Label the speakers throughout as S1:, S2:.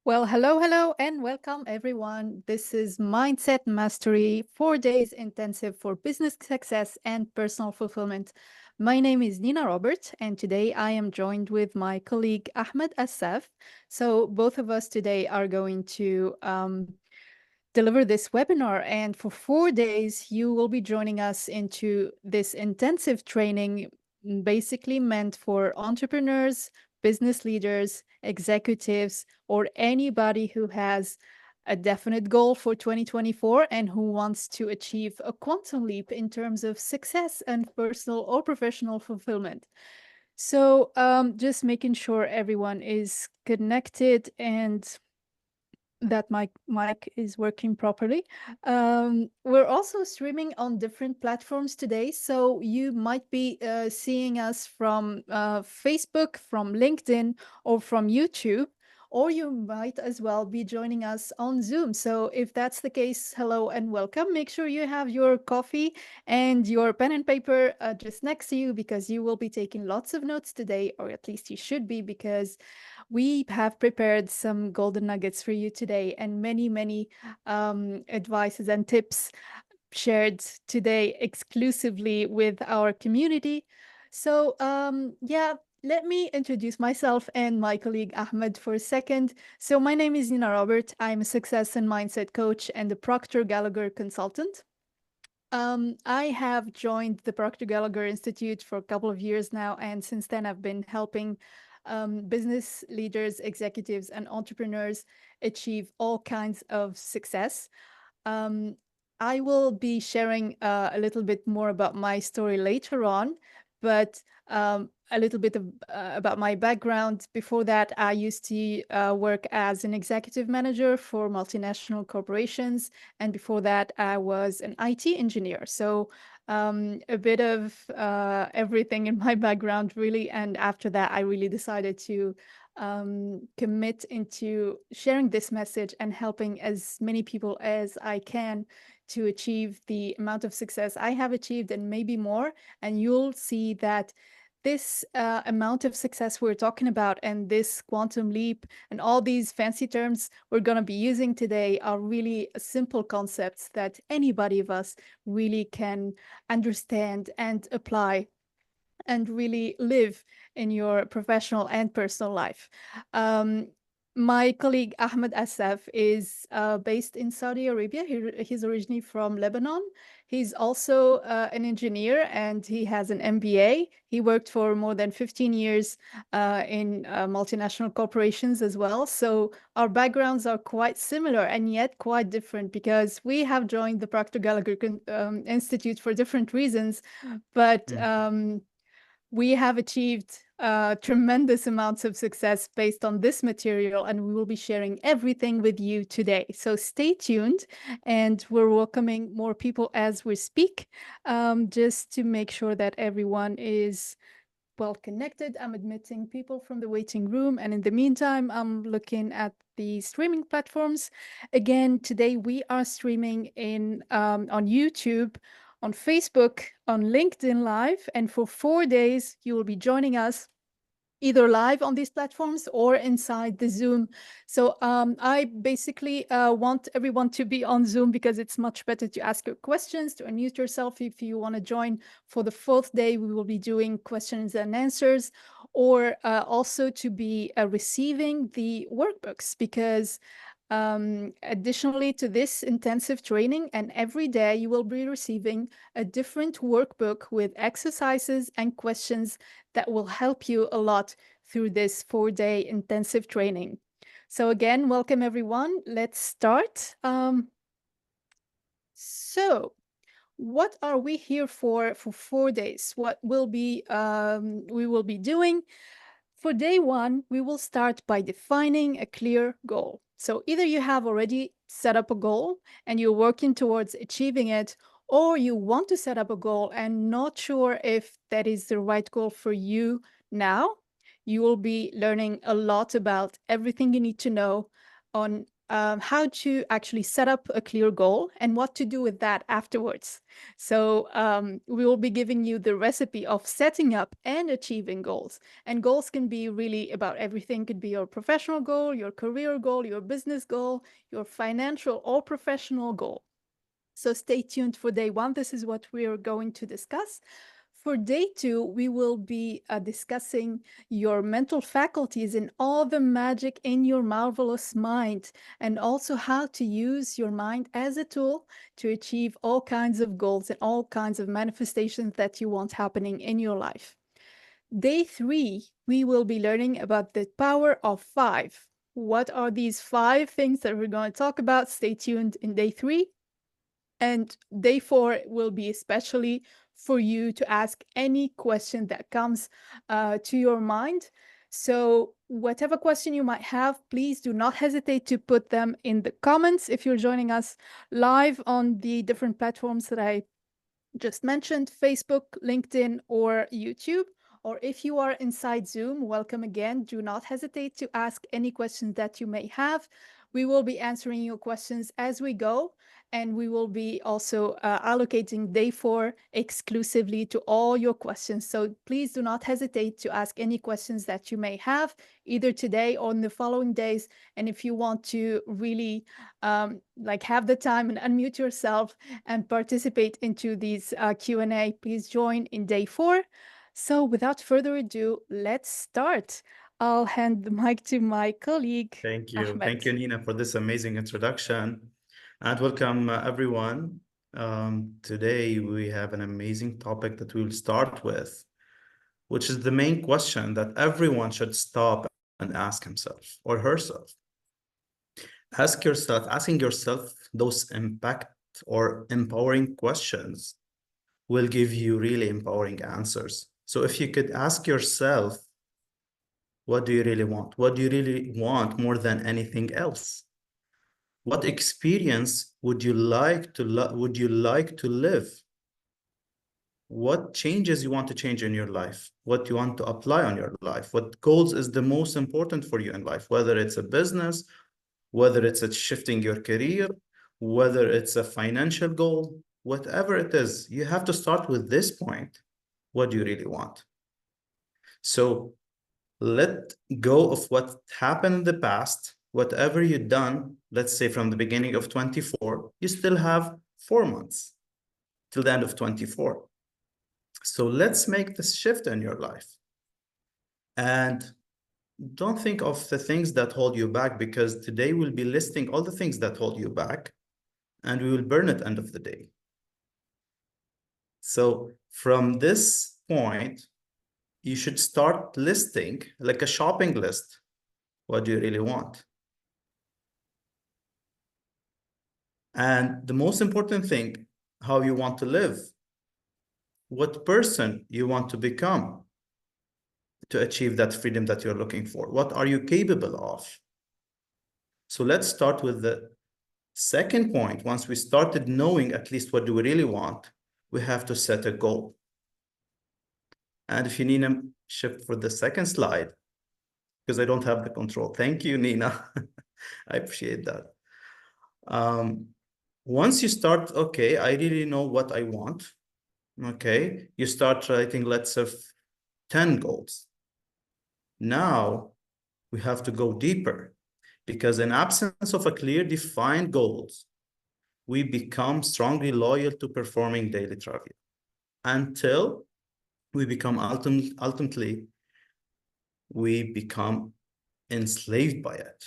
S1: Well, hello, and welcome everyone. This is Mindset Mastery, 4 days intensive for business success and personal fulfillment. My name is Nina Robert, and today I am joined with my colleague Ahmed Assaf. So, both of us today are going to deliver this webinar. And for 4 days, you will be joining us into this intensive training, basically meant for entrepreneurs, business leaders, executives, or anybody who has a definite goal for 2024 and who wants to achieve a quantum leap in terms of success and personal or professional fulfillment. So, just making sure everyone is connected and that my mic is working properly. We're also streaming on different platforms today, so you might be seeing us from Facebook, from LinkedIn, or from YouTube, or you might as well be joining us on Zoom. So if that's the case, hello and welcome. Make sure you have your coffee and your pen and paper just next to you because you will be taking lots of notes today, or at least you should be, because we have prepared some golden nuggets for you today and many advices and tips shared today exclusively with our community. So, yeah, let me introduce myself and my colleague Ahmed for a second. So, my name is Nina Robert. I'm a success and mindset coach and a Proctor Gallagher consultant. I have joined the Proctor Gallagher Institute for a couple of years now, and since then I've been helping business leaders, executives, and entrepreneurs achieve all kinds of success. Um, I will be sharing a little bit more about my story later on, but a little bit about my background. Before that, I used to work as an executive manager for multinational corporations. And before that, I was an IT engineer. So a bit of everything in my background, really. And after that, I really decided to commit into sharing this message and helping as many people as I can to achieve the amount of success I have achieved and maybe more. And you'll see that this amount of success we're talking about and this quantum leap and all these fancy terms we're going to be using today are really simple concepts that anybody of us really can understand and apply and really live in your professional and personal life. Um, my colleague Ahmed Assaf is based in Saudi Arabia. He's originally from Lebanon. He's also an engineer and he has an MBA. He worked for more than 15 years in multinational corporations as well. So our backgrounds are quite similar and yet quite different because we have joined the Proctor Gallagher Institute for different reasons. But we have achieved tremendous amounts of success based on this material, and we will be sharing everything with you today. So stay tuned, and we're welcoming more people as we speak, just to make sure that everyone is well connected. I'm admitting people from the waiting room, and in the meantime, I'm looking at the streaming platforms. Again, today we are streaming in on YouTube, on Facebook, on LinkedIn Live, and for 4 days you will be joining us either live on these platforms or inside the Zoom. So I basically want everyone to be on Zoom because it's much better to ask your questions, to unmute yourself if you want to join. For the 4th day, we will be doing questions and answers, or also to be receiving the workbooks, because additionally to this intensive training, and every day you will be receiving a different workbook with exercises and questions that will help you a lot through this 4-day intensive training. So again, welcome everyone. Let's start. So what are we here for 4 days? What will be we will be doing? For day one, we will start by defining a clear goal. So either you have already set up a goal and you're working towards achieving it, or you want to set up a goal and not sure if that is the right goal for you now. You will be learning a lot about everything you need to know on how to actually set up a clear goal and what to do with that afterwards. So we will be giving you the recipe of setting up and achieving goals. And goals can be really about everything. It could be your professional goal, your career goal, your business goal, your financial or professional goal. So stay tuned for day one. This is what we are going to discuss. For day two, we will be discussing your mental faculties and all the magic in your marvelous mind, and also how to use your mind as a tool to achieve all kinds of goals and all kinds of manifestations that you want happening in your life. Day three, we will be learning about the power of five. What are these five things that we're going to talk about? Stay tuned in day three. And day four will be especially for you to ask any question that comes to your mind. So whatever question you might have, please do not hesitate to put them in the comments if you're joining us live on the different platforms that I just mentioned, Facebook, LinkedIn, or YouTube. Or if you are inside Zoom, welcome again. Do not hesitate to ask any questions that you may have. We will be answering your questions as we go, and we will be also allocating day four exclusively to all your questions. So please do not hesitate to ask any questions that you may have, either today or in the following days. And if you want to really have the time and unmute yourself and participate into these Q&A, please join in day four. So without further ado, let's start. I'll hand the mic to my colleague,
S2: Thank you.
S1: Ahmed.
S2: Thank you, Nina, for this amazing introduction. And welcome, everyone. Today, we have an amazing topic that we'll start with, which is the main question that everyone should stop and ask himself or herself. Asking yourself those impact or empowering questions will give you really empowering answers. So if you could ask yourself, what do you really want? What do you really want more than anything else? What experience would you like to live? What changes you want to change in your life? What you want to apply on your life? What goals is the most important for you in life? Whether it's a business, whether it's a shifting your career, whether it's a financial goal, whatever it is, you have to start with this point. What do you really want? So let go of what happened in the past. Whatever you've done, let's say from the beginning of 24, you still have 4 months till the end of 24. So let's make this shift in your life. And don't think of the things that hold you back, because today we'll be listing all the things that hold you back, and we will burn at the end of the day. So from this point, you should start listing like a shopping list. What do you really want? And the most important thing, how you want to live, what person you want to become to achieve that freedom that you're looking for. What are you capable of? So let's start with the second point. Once we started knowing at least what do we really want, we have to set a goal. And if you need a shift for the second slide, because I don't have the control. Thank you, Nina. I appreciate that. Once you start, okay, I really know what I want. Okay, you start writing, let's say, 10 goals. Now we have to go deeper, because in absence of a clear defined goals, we become strongly loyal to performing daily travel until we become ultimately we become enslaved by it.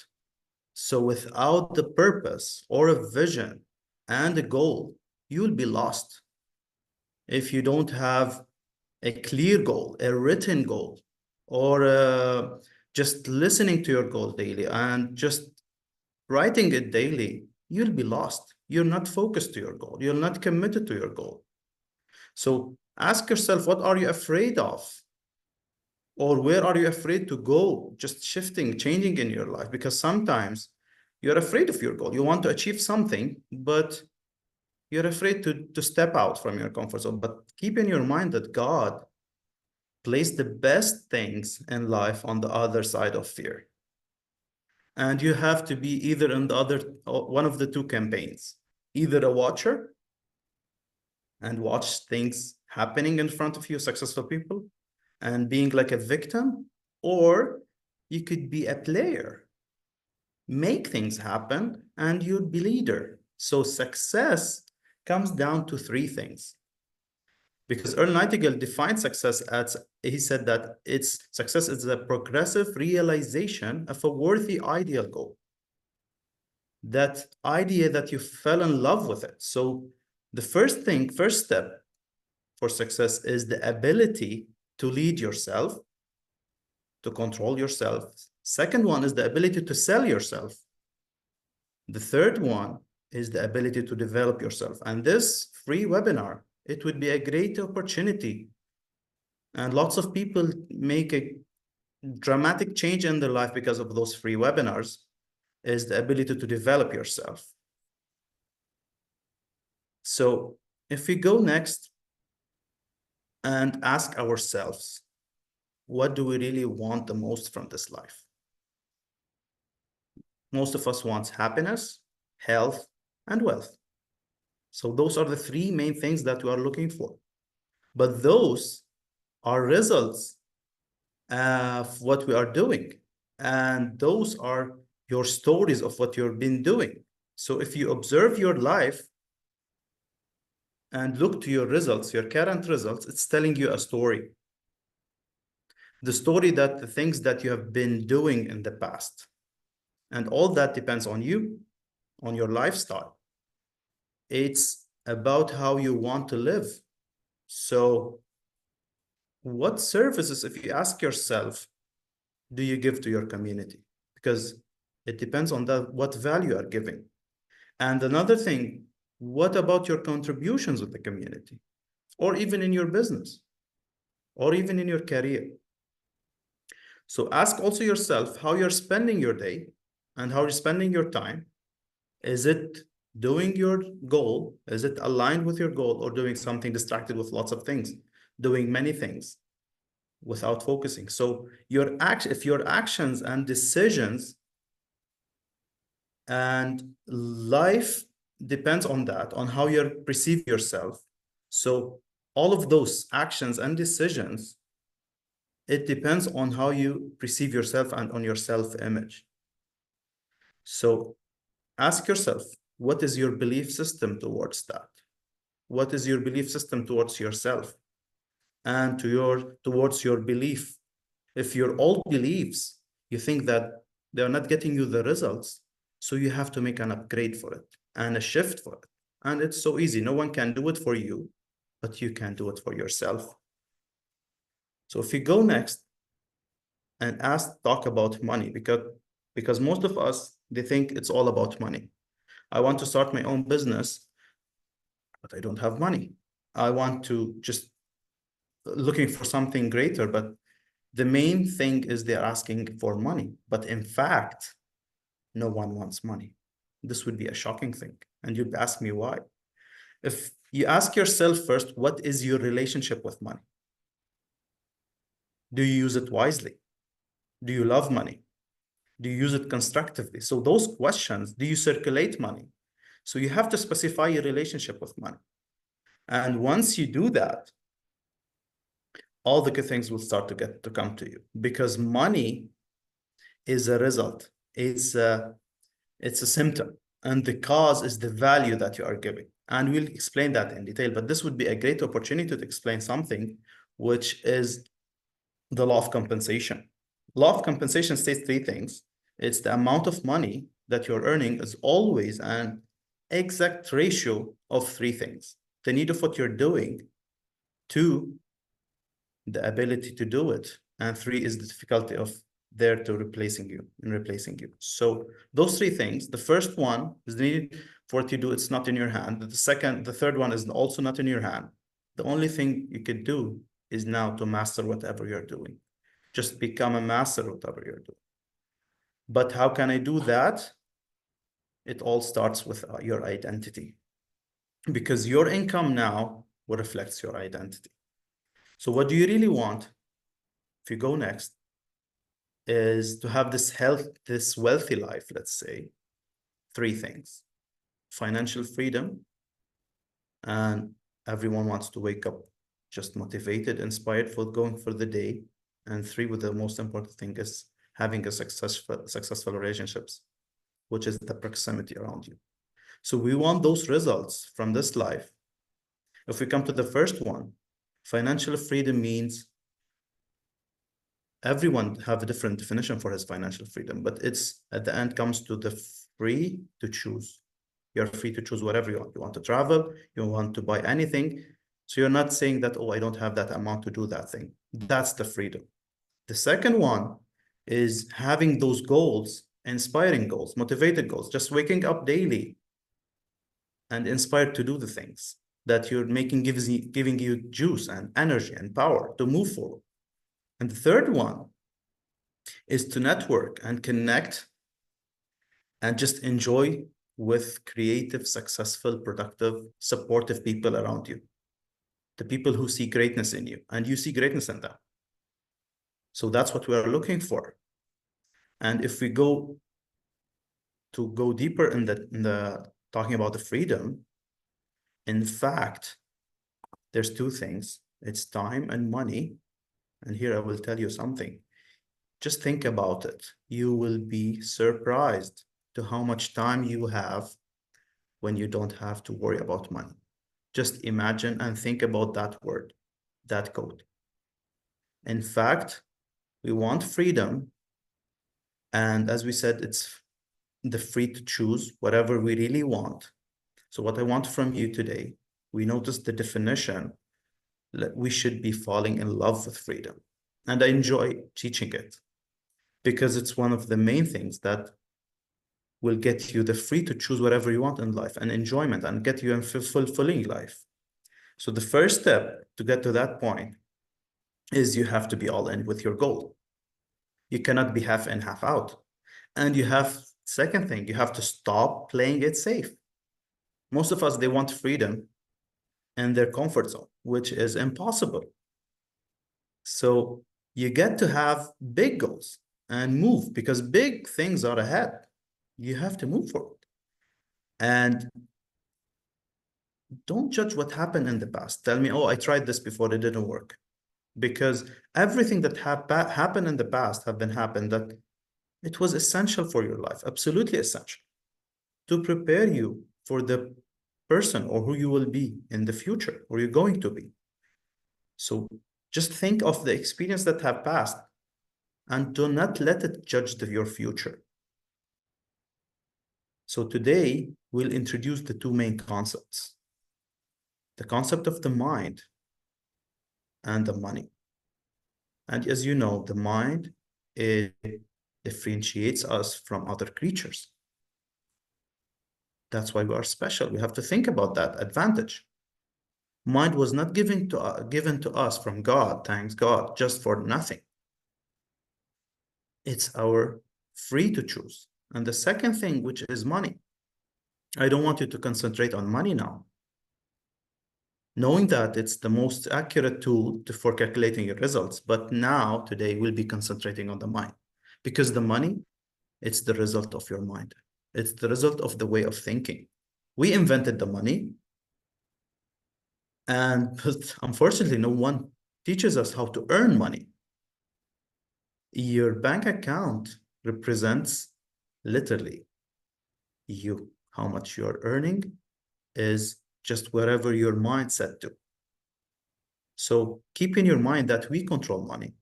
S2: So without the purpose or a vision and a goal, you will be lost. If you don't have a clear goal, a written goal, or just listening to your goal daily and just writing it daily, you'll be lost. You're not focused to your goal. You're not committed to your goal. So ask yourself, what are you afraid of? Or where are you afraid to go? Just shifting, changing in your life, because sometimes you're afraid of your goal. You want to achieve something, but you're afraid to step out from your comfort zone. But keep in your mind that God placed the best things in life on the other side of fear. And you have to be either in the other, one of the two campaigns, either a watcher and watch things happening in front of you, successful people, and being like a victim, or you could be a player, make things happen, and you'd be leader. So success comes down to three things. Because Earl Nightingale defined success as, he said that it's success is a progressive realization of a worthy ideal goal. That idea that you fell in love with it. So the first step for success is the ability to lead yourself, to control yourself. Second one is the ability to sell yourself. The third one is the ability to develop yourself. And this free webinar, it would be a great opportunity. And lots of people make a dramatic change in their life because of those free webinars, is the ability to develop yourself. So if we go next and ask ourselves, what do we really want the most from this life? Most of us want happiness, health, and wealth. So those are the three main things that we are looking for. But those are results of what we are doing. And those are your stories of what you've been doing. So if you observe your life and look to your results, your current results, it's telling you a story. The story that the things that you have been doing in the past. And all that depends on you, on your lifestyle. It's about how you want to live. So what services, if you ask yourself, do you give to your community? Because it depends on what value you are giving. And another thing, what about your contributions with the community? Or even in your business? Or even in your career? So ask also yourself how you're spending your day and how you're spending your time. Is it doing your goal? Is it aligned with your goal, or doing something distracted with lots of things, doing many things without focusing? So if your actions and decisions and life depends on that, on how you perceive yourself. So all of those actions and decisions, it depends on how you perceive yourself and on your self-image. So ask yourself, what is your belief system towards that? What is your belief system towards yourself and towards your belief? If your old beliefs, you think that they're not getting you the results, so you have to make an upgrade for it and a shift for it. And it's so easy. No one can do it for you, but you can do it for yourself. So if you go next and talk about money, because most of us, they think it's all about money. I want to start my own business, but I don't have money. I want to just looking for something greater, but the main thing is they're asking for money. But in fact, no one wants money. This would be a shocking thing. And you'd ask me why. If you ask yourself first, what is your relationship with money? Do you use it wisely? Do you love money? Do you use it constructively? So those questions, do you circulate money? So you have to specify your relationship with money. And once you do that, all the good things will start to come to you, because money is a result. It's a symptom, and the cause is the value that you are giving. And we'll explain that in detail, but this would be a great opportunity to explain something, which is the law of compensation. Law of compensation states three things. It's the amount of money that you're earning is always an exact ratio of three things: the need of what you're doing, two, the ability to do it, and three is the difficulty of there to replacing you. So those three things, the first one is the need for what you do, it's not in your hand. The third one is also not in your hand. The only thing you could do is now to master whatever you're doing. Just become a master of whatever you're doing. But how can I do that? It all starts with your identity, because your income now will reflect your identity. So what do you really want? If you go next, is to have this wealthy life, let's say, three things: financial freedom, and everyone wants to wake up just motivated, inspired for going for the day. And three, with the most important thing, is having a successful relationships, which is the proximity around you. So we want those results from this life. If we come to the first one, financial freedom means everyone have a different definition for his financial freedom, but it's at the end comes to the free to choose. You're free to choose whatever you want. You want to travel, you want to buy anything. So you're not saying that, oh, I don't have that amount to do that thing. That's the freedom. The second one is having those goals, inspiring goals, motivated goals, just waking up daily and inspired to do the things that you're making, giving you juice and energy and power to move forward. And the third one is to network and connect and just enjoy with creative, successful, productive, supportive people around you. The people who see greatness in you and you see greatness in them. So that's what we are looking for. And if we go deeper in the talking about the freedom, in fact, there's two things. It's time and money. And here I will tell you something. Just think about it. You will be surprised to how much time you have when you don't have to worry about money. Just imagine and think about that word, that code. In fact, we want freedom. And as we said, it's the free to choose whatever we really want. So what I want from you today, we noticed the definition that we should be falling in love with freedom. And I enjoy teaching it because it's one of the main things that will get you the free to choose whatever you want in life and enjoyment and get you a fulfilling life. So the first step to get to that point is you have to be all in with your goal. You cannot be half in, half out. And you have, second thing, you have to stop playing it safe. Most of us, they want freedom in their comfort zone, which is impossible. So you get to have big goals and move because big things are ahead. You have to move forward. And don't judge what happened in the past. Tell me, oh, I tried this before, it didn't work. Because everything that happened in the past have been happened that it was essential for your life, absolutely essential, to prepare you for the person or who you will be in the future, or you're going to be. So just think of the experience that have passed and do not let it judge your future. So today, we'll introduce the two main concepts: the concept of the mind and the money. And as you know, the mind, it differentiates us from other creatures. That's why we are special. We have to think about that advantage. Mind was not given to us from God, thanks God, just for nothing. It's our free to choose. And the second thing, which is money. I don't want you to concentrate on money now, knowing that it's the most accurate tool for calculating your results. But now, today, we'll be concentrating on the mind, because the money, it's the result of your mind. It's the result of the way of thinking. We invented the money, but unfortunately, no one teaches us how to earn money. Your bank account represents literally you. How much you're earning is just wherever your mind set to. So keep in your mind that we control money.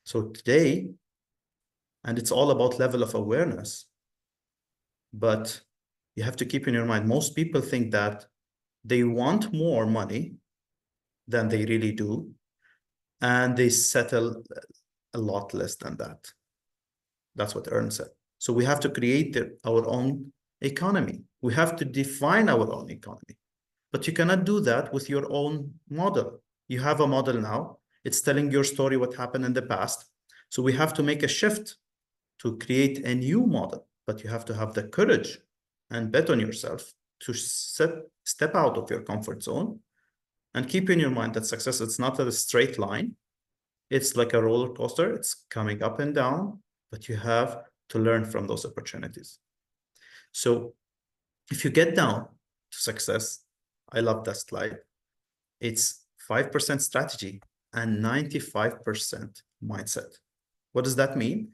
S2: So today, and it's all about level of awareness, but you have to keep in your mind, most people think that they want more money than they really do, and they settle a lot less than that. That's what Ern said. So we have to create our own economy. We have to define our own economy. But you cannot do that with your own model. You have a model now. It's telling your story, what happened in the past. So we have to make a shift to create a new model. But you have to have the courage and bet on yourself to step out of your comfort zone and keep in your mind that success, it's not a straight line. It's like a roller coaster. It's coming up and down, but you have to learn from those opportunities. So if you get down to success, I love that slide. It's 5% strategy and 95% mindset. What does that mean?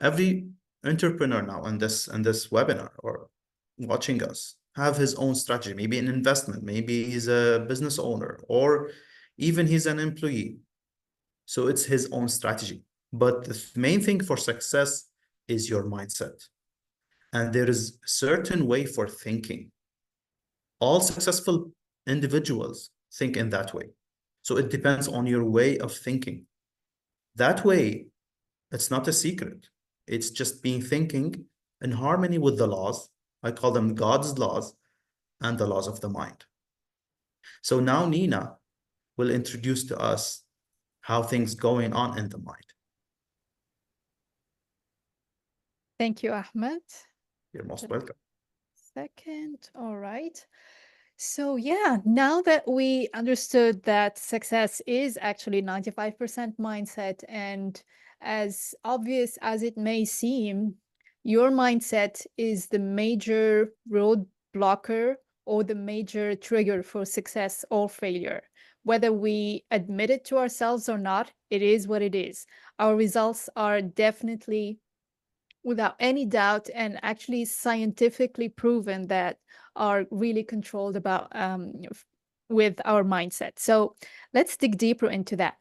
S2: Every entrepreneur now in this webinar or watching us have his own strategy, maybe an investment, maybe he's a business owner, or even he's an employee. So it's his own strategy. But the main thing for success is your mindset. And there is a certain way for thinking. All successful individuals think in that way. So it depends on your way of thinking. That way, it's not a secret. It's just being thinking in harmony with the laws. I call them God's laws and the laws of the mind. So now Nina will introduce to us how things going on in the mind.
S1: Thank you, Ahmed.
S2: You're most welcome.
S1: Second, all right. So yeah, now that we understood that success is actually 95% mindset, and as obvious as it may seem, your mindset is the major road blocker or the major trigger for success or failure. Whether we admit it to ourselves or not, it is what it is. Our results are definitely, without any doubt, and actually scientifically proven, that are really controlled about with our mindset. So let's dig deeper into that.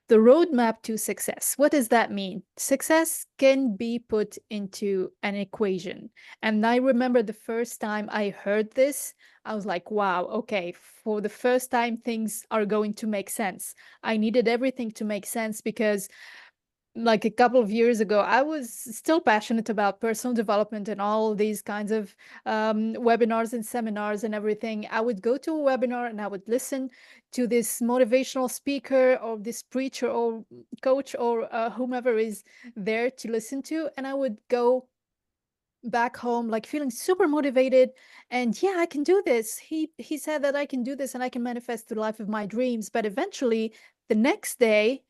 S1: The roadmap to success. What does that mean? Success can be put into an equation. And I remember the first time I heard this, I was like, wow, okay, for the first time, things are going to make sense. I needed everything to make sense because like a couple of years ago, I was still passionate about personal development and all these kinds of webinars and seminars and everything. I would go to a webinar and I would listen to this motivational speaker or this preacher or coach or whomever is there to listen to. And I would go back home like feeling super motivated, and yeah, I can do this. He said that I can do this and I can manifest the life of my dreams. But eventually, the next day,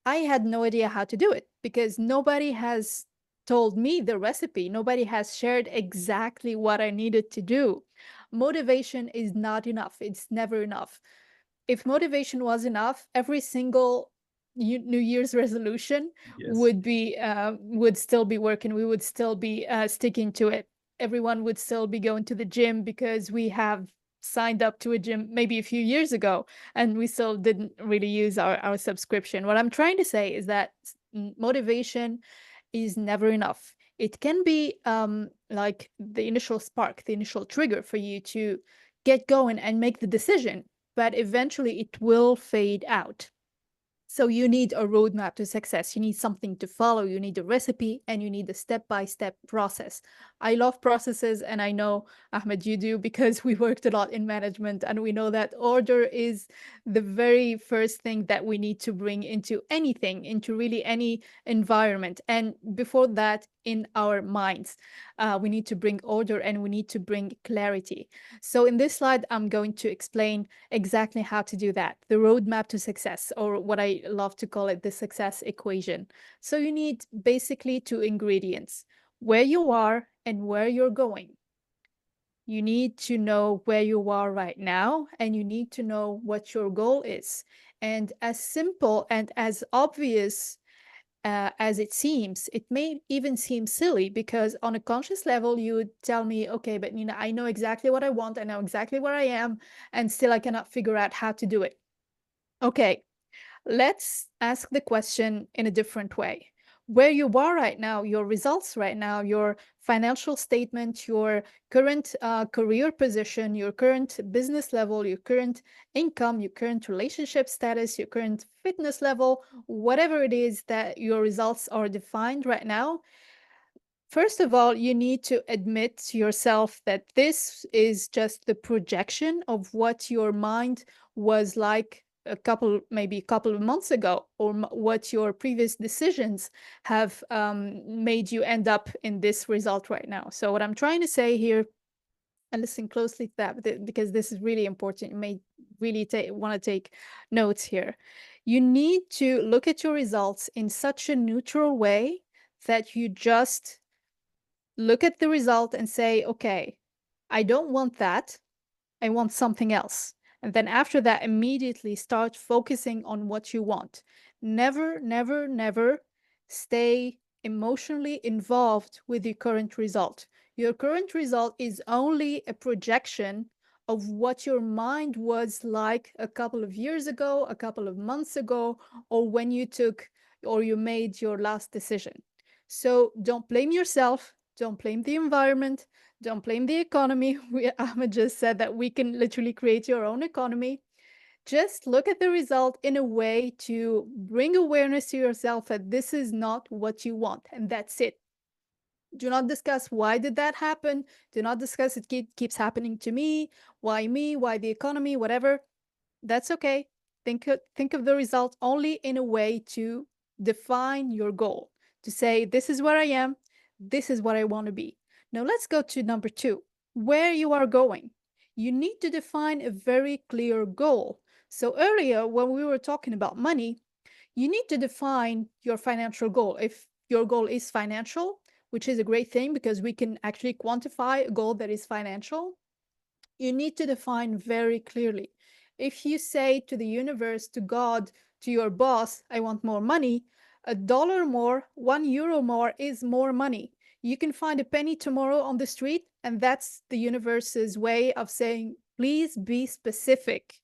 S1: I had no idea how to do it because nobody has told me the recipe. Nobody has shared exactly what I needed to do. Motivation is not enough. It's never enough. If motivation was enough, every single New Year's resolution
S2: Yes.
S1: would still be working. We would still be sticking to it. Everyone would still be going to the gym because we have signed up to a gym maybe a few years ago, and we still didn't really use our subscription. What I'm trying to say is that motivation is never enough. It can be like the initial spark, the initial trigger for you to get going and make the decision, but eventually it will fade out. So you need a roadmap to success. You need something to follow. You need a recipe, and you need a step-by-step process. I love processes, and I know, Ahmed, you do, because we worked a lot in management, and we know that order is the very first thing that we need to bring into anything, into really any environment. And before that, in our minds, we need to bring order and we need to bring clarity. So in this slide, I'm going to explain exactly how to do that, the roadmap to success, or what I love to call it, the success equation. So you need basically two ingredients: where you are and where you're going. You need to know where you are right now, and you need to know what your goal is. And as simple and as obvious as it seems, it may even seem silly, because on a conscious level, you would tell me, okay, but Nina, I know exactly what I want, I know exactly where I am, and still I cannot figure out how to do it. Okay, let's ask the question in a different way. Where you are right now, your results right now, your financial statement, your current career position, your current business level, your current income, your current relationship status, your current fitness level, whatever it is that your results are defined right now. First of all, you need to admit to yourself that this is just the projection of what your mind was like maybe a couple of months ago, or what your previous decisions have made you end up in this result right now. So what I'm trying to say here and listen closely to that because this is really important. You may really want to take notes here. You need to look at your results in such a neutral way that you just look at the result and say, okay, I don't want that. I want something else. And then after that, immediately start focusing on what you want. Never, never, never stay emotionally involved with your current result. Your current result is only a projection of what your mind was like a couple of years ago, a couple of months ago, or when you took or you made your last decision. So don't blame yourself, don't blame the environment, don't blame the economy. Ahmed just said that we can literally create your own economy. Just look at the result in a way to bring awareness to yourself that this is not what you want, and that's it. Do not discuss why did that happen. Do not discuss it keeps happening to me, why the economy, whatever. That's okay. Think of the result only in a way to define your goal, to say, this is where I am, this is what I want to be. Now let's go to number 2, where you are going. You need to define a very clear goal. So earlier, when we were talking about money, you need to define your financial goal. If your goal is financial, which is a great thing because we can actually quantify a goal that is financial, you need to define very clearly. If you say to the universe, to God, to your boss, I want more money, $1 more, €1 more is more money. You can find a penny tomorrow on the street, and that's the universe's way of saying, please be specific.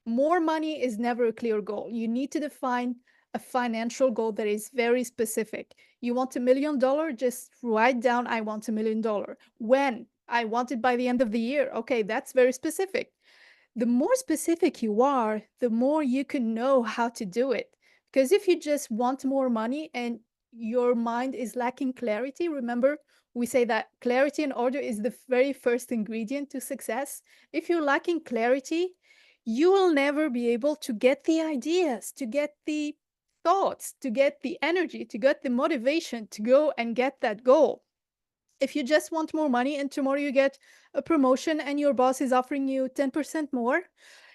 S1: More money is never a clear goal. You need to define a financial goal that is very specific. You want $1 million, just write down, I want $1 million. When? I want it by the end of the year. Okay, that's very specific. The more specific you are, the more you can know how to do it. Because if you just want more money and your mind is lacking clarity, remember, we say that clarity and order is the very first ingredient to success. If you're lacking clarity, you will never be able to get the ideas, to get the thoughts, to get the energy, to get the motivation to go and get that goal. If you just want more money and tomorrow you get a promotion and your boss is offering you 10% more,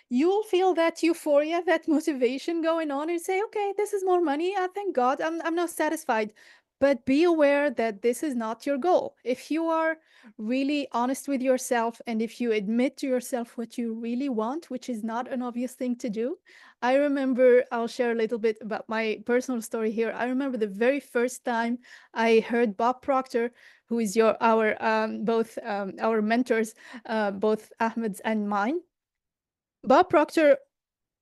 S1: you will feel that euphoria, that motivation going on and say, okay, this is more money. Thank God, I'm not satisfied. But be aware that this is not your goal. If you are really honest with yourself and if you admit to yourself what you really want, which is not an obvious thing to do. I remember, I'll share a little bit about my personal story here. I remember the very first time I heard Bob Proctor, who is our both our mentors, both Ahmed's and mine. Bob Proctor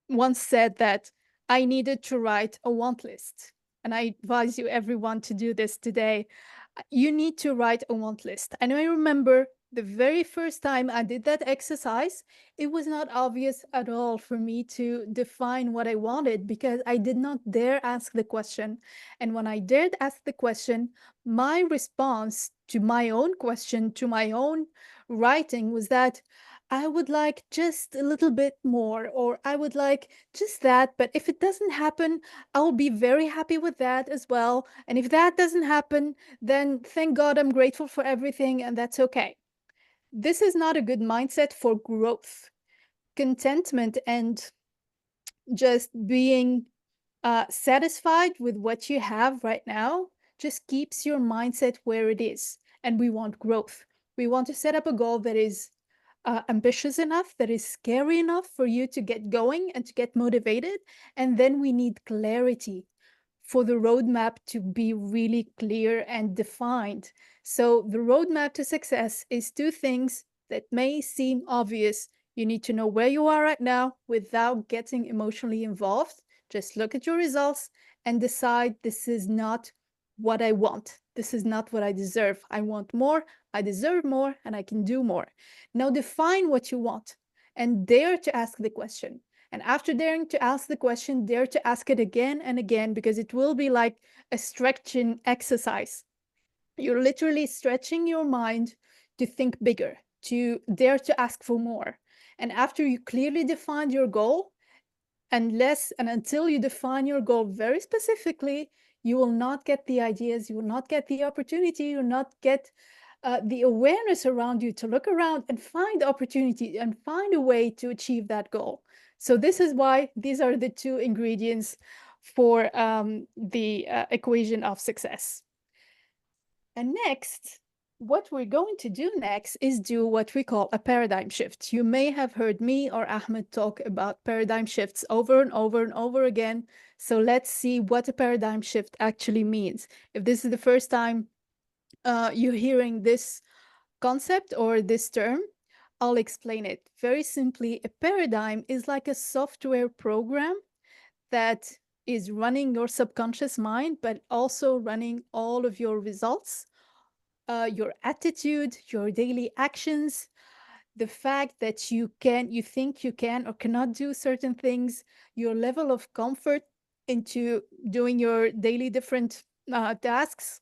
S1: once said that I needed to write a want list. And I advise you, everyone, to do this today. You need to write a want list. And I remember the very first time I did that exercise, it was not obvious at all for me to define what I wanted because I did not dare ask the question. And when I dared ask the question, my response to my own question, to my own writing, was that I would like just a little bit more, or I would like just that. But if it doesn't happen, I'll be very happy with that as well. And if that doesn't happen, then thank God I'm grateful for everything, and that's okay. This is not a good mindset for growth. Contentment and just being satisfied with what you have right now just keeps your mindset where it is. And we want growth. We want to set up a goal that is ambitious enough, that is scary enough for you to get going and to get motivated. And then we need clarity for the roadmap to be really clear and defined. So, the roadmap to success is two things that may seem obvious. You need to know where you are right now without getting emotionally involved. Just look at your results and decide, this is not what I want. This is not what I deserve. I want more, I deserve more, and I can do more. Now define what you want and dare to ask the question. And after daring to ask the question, dare to ask it again and again, because it will be like a stretching exercise. You're literally stretching your mind to think bigger, to dare to ask for more. And after you clearly define your goal, unless and until you define your goal very specifically, you will not get the ideas, you will not get the opportunity, you will not get the awareness around you to look around and find opportunity and find a way to achieve that goal. So this is why these are the two ingredients for the equation of success. And next, what we're going to do next is do what we call a paradigm shift. You may have heard me or Ahmed talk about paradigm shifts over and over and over again. So let's see what a paradigm shift actually means. If this is the first time you're hearing this concept or this term, I'll explain it. Very simply, a paradigm is like a software program that is running your subconscious mind, but also running all of your results, your attitude, your daily actions, the fact that you think you can or cannot do certain things, your level of comfort into doing your daily different tasks,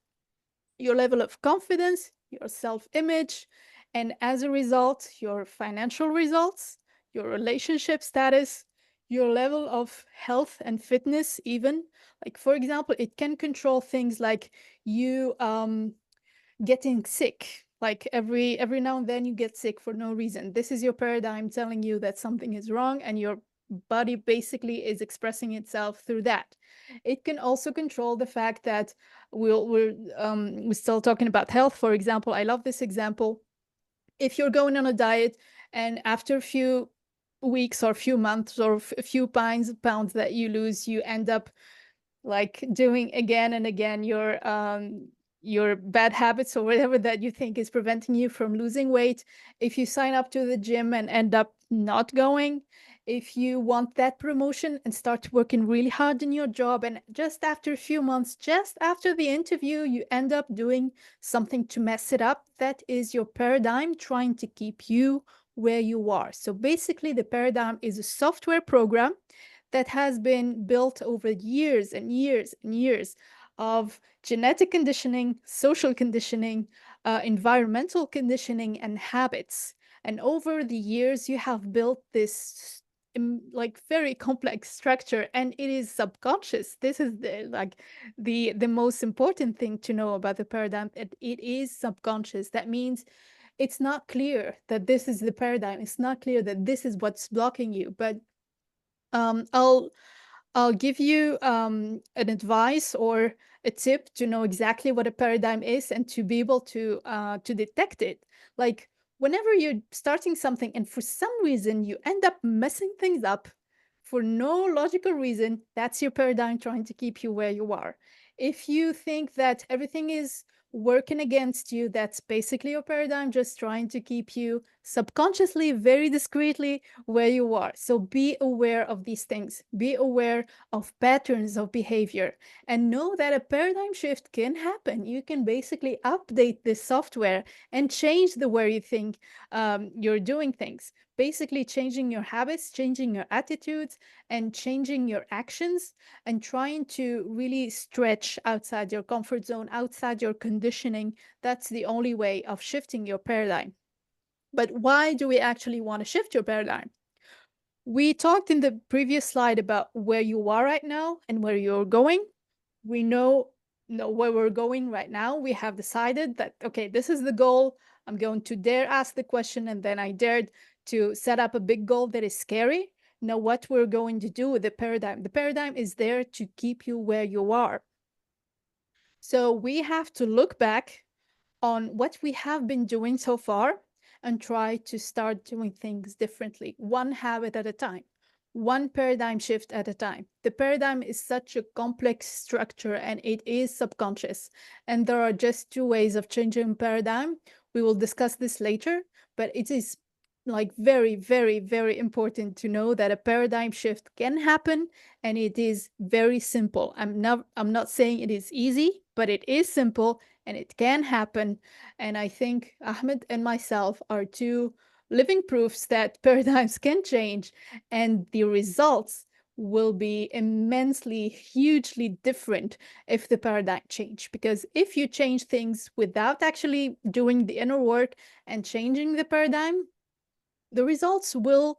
S1: your level of confidence, your self-image, and as a result, your financial results, your relationship status, your level of health and fitness even. Like, for example, it can control things like you getting sick. Like every now and then you get sick for no reason. This is your paradigm telling you that something is wrong, and your body basically is expressing itself through that. It can also control the fact that we're still talking about health. For example, I love this example. If you're going on a diet and after a few weeks or few months or a few pounds that you lose, you end up like doing again and again your bad habits or whatever that you think is preventing you from losing weight. If you sign up to the gym and end up not going, if you want that promotion and start working really hard in your job, and just after a few months, just after the interview, you end up doing something to mess it up, that is your paradigm trying to keep you where you are. So basically, the paradigm is a software program that has been built over years and years and years of genetic conditioning, social conditioning, environmental conditioning, and habits. And over the years, you have built this like very complex structure, and it is subconscious. This is the most important thing to know about the paradigm. It is subconscious. That means it's not clear that this is the paradigm. It's not clear that this is what's blocking you, but um, I'll I'll give you an advice or a tip to know exactly what a paradigm is and to be able to detect it. Like whenever you're starting something and for some reason you end up messing things up for no logical reason, that's your paradigm trying to keep you where you are. If you think that everything is working against you, that's basically your paradigm just trying to keep you subconsciously, very discreetly where you are. So be aware of these things. Be aware of patterns of behavior and know that a paradigm shift can happen. You can basically update this software and change the way you think you're doing things. Basically, changing your habits, changing your attitudes, and changing your actions, and trying to really stretch outside your comfort zone, outside your conditioning. That's the only way of shifting your paradigm. But why do we actually want to shift your paradigm? We talked in the previous slide about where you are right now and where you're going. We know where we're going right now. We have decided that, okay, this is the goal. I'm going to dare ask the question, and then I dared to set up a big goal that is scary. Now, what we're going to do with the paradigm is there to keep you where you are. So we have to look back on what we have been doing so far and try to start doing things differently, one habit at a time, one paradigm shift at a time. The paradigm is such a complex structure and it is subconscious. And there are just two ways of changing paradigm. We will discuss this later, but it is like very, very, very important to know that a paradigm shift can happen and it is very simple. I'm not saying it is easy, but it is simple and it can happen. And I think Ahmed and myself are two living proofs that paradigms can change and the results will be immensely, hugely different if the paradigm change. Because if you change things without actually doing the inner work and changing the paradigm, the results will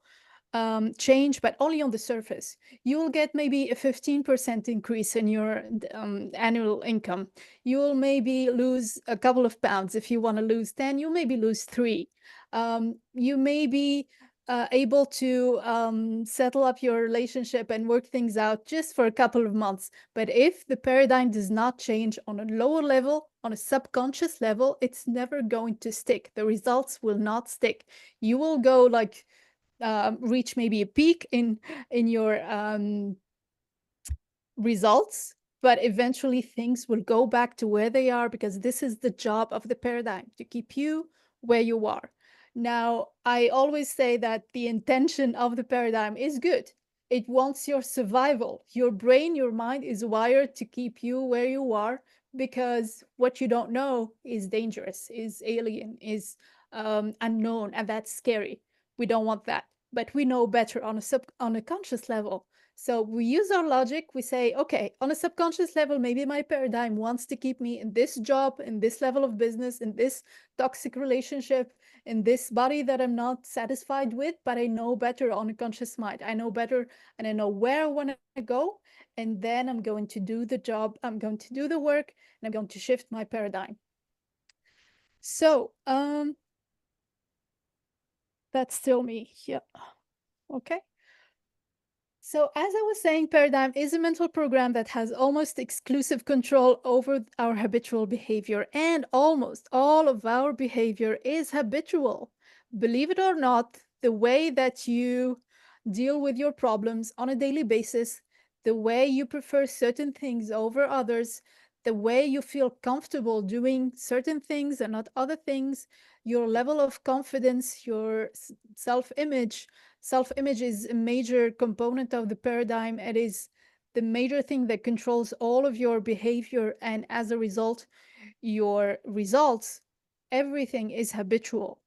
S1: change, but only on the surface. You will get maybe a 15% increase in your annual income. You will maybe lose a couple of pounds. If you want to lose 10, you maybe lose 3. You may be able to settle up your relationship and work things out just for a couple of months. But if the paradigm does not change on a lower level, on a subconscious level, it's never going to stick. The results will not stick. You will go like reach maybe a peak in your results, but eventually things will go back to where they are, because this is the job of the paradigm, to keep you where you are. Now, I always say that the intention of the paradigm is good. It wants your survival. Your brain, your mind is wired to keep you where you are, because what you don't know is dangerous, is alien, is unknown, and that's scary. We don't want that. But we know better on a conscious level. So we use our logic. We say, okay, on a subconscious level, maybe my paradigm wants to keep me in this job, in this level of business, in this toxic relationship, in this body that I'm not satisfied with, but I know better on a conscious mind. I know better, and I know where I want to go. And then I'm going to do the job, I'm going to do the work, and I'm going to shift my paradigm. So that's still me. Yeah. Okay. So, as I was saying, paradigm is a mental program that has almost exclusive control over our habitual behavior, and almost all of our behavior is habitual. Believe it or not, the way that you deal with your problems on a daily basis, the way you prefer certain things over others, the way you feel comfortable doing certain things and not other things, your level of confidence, your self image. Self-image is a major component of the paradigm. It is the major thing that controls all of your behavior, and as a result, your results. Everything is habitual.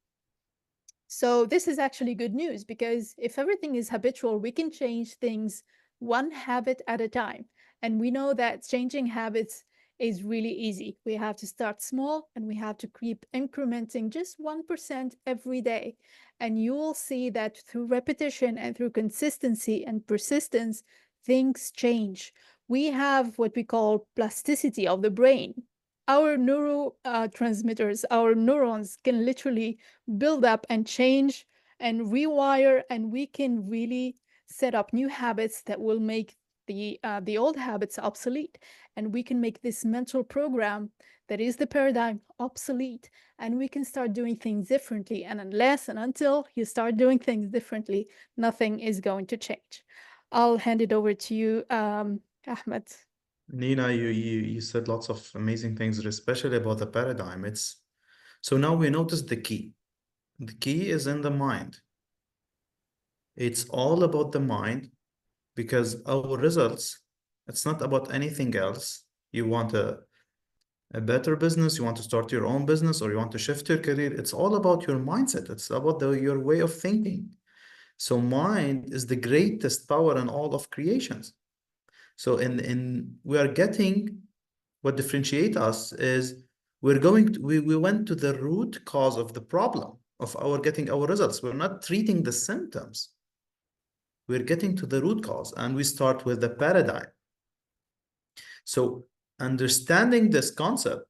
S1: So this is actually good news, because if everything is habitual, we can change things one habit at a time. And we know that changing habits is really easy. We have to start small, and we have to keep incrementing just 1% every day. And you will see that through repetition and through consistency and persistence, things change. We have what we call plasticity of the brain. Our neurotransmitters, our neurons can literally build up and change and rewire, and we can really set up new habits that will make the old habits obsolete. And we can make this mental program that is the paradigm obsolete, and we can start doing things differently. And unless and until you start doing things differently, nothing is going to change. I'll hand it over to you, Ahmed.
S2: Nina, you said lots of amazing things, especially about the paradigm. It's so now we notice the key. The key is in the mind. It's all about the mind, because our results, it's not about anything else. You want a better business, you want to start your own business, or you want to shift your career. It's all about your mindset. It's about your way of thinking. So mind is the greatest power in all of creations. So in we are getting what differentiate us is we went to the root cause of the problem of our getting our results. We're not treating the symptoms. We're getting to the root cause, and we start with the paradigm. So understanding this concept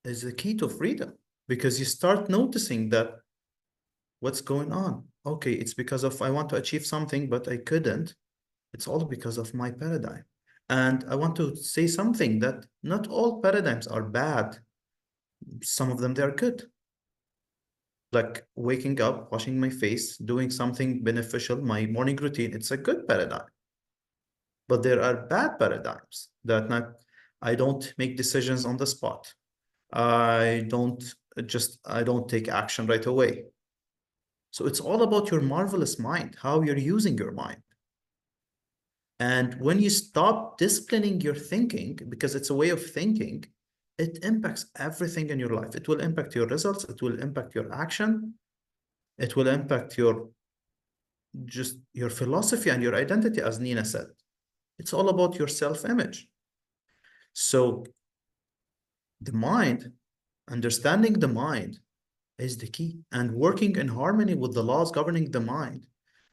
S2: is the key to freedom, because you start noticing that what's going on. Okay, it's because of I want to achieve something, but I couldn't. It's all because of my paradigm. And I want to say something that not all paradigms are bad. Some of them, they are good. Like waking up, washing my face, doing something beneficial, my morning routine, it's a good paradigm. But there are bad paradigms that I don't make decisions on the spot. I don't take action right away. So it's all about your marvelous mind, how you're using your mind. And when you stop disciplining your thinking, because it's a way of thinking, it impacts everything in your life. It will impact your results. It will impact your action. It will impact your philosophy and your identity, as Nina said. It's all about your self-image. So the mind, understanding the mind is the key, and working in harmony with the laws governing the mind